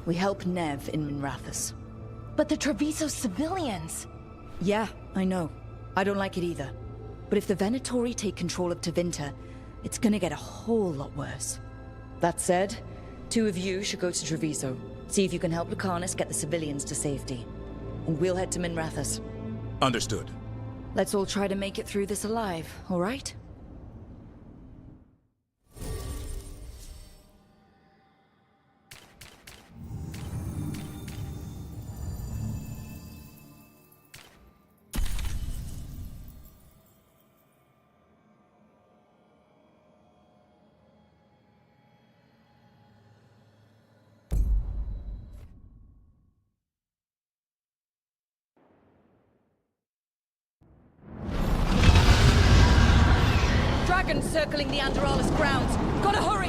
We help Nev in Minrathis. But the Treviso civilians... Yeah, I know. I don't like it either. But if the Venatori take control of Tevinter, it's gonna get a whole lot worse. That said, 2 of you should go to Treviso. See if you can help Lucanus get the civilians to safety. And we'll head to Minrathis. Understood. Let's all try to make it through this alive, all right? Dragons circling the Andorralis grounds. Gotta hurry!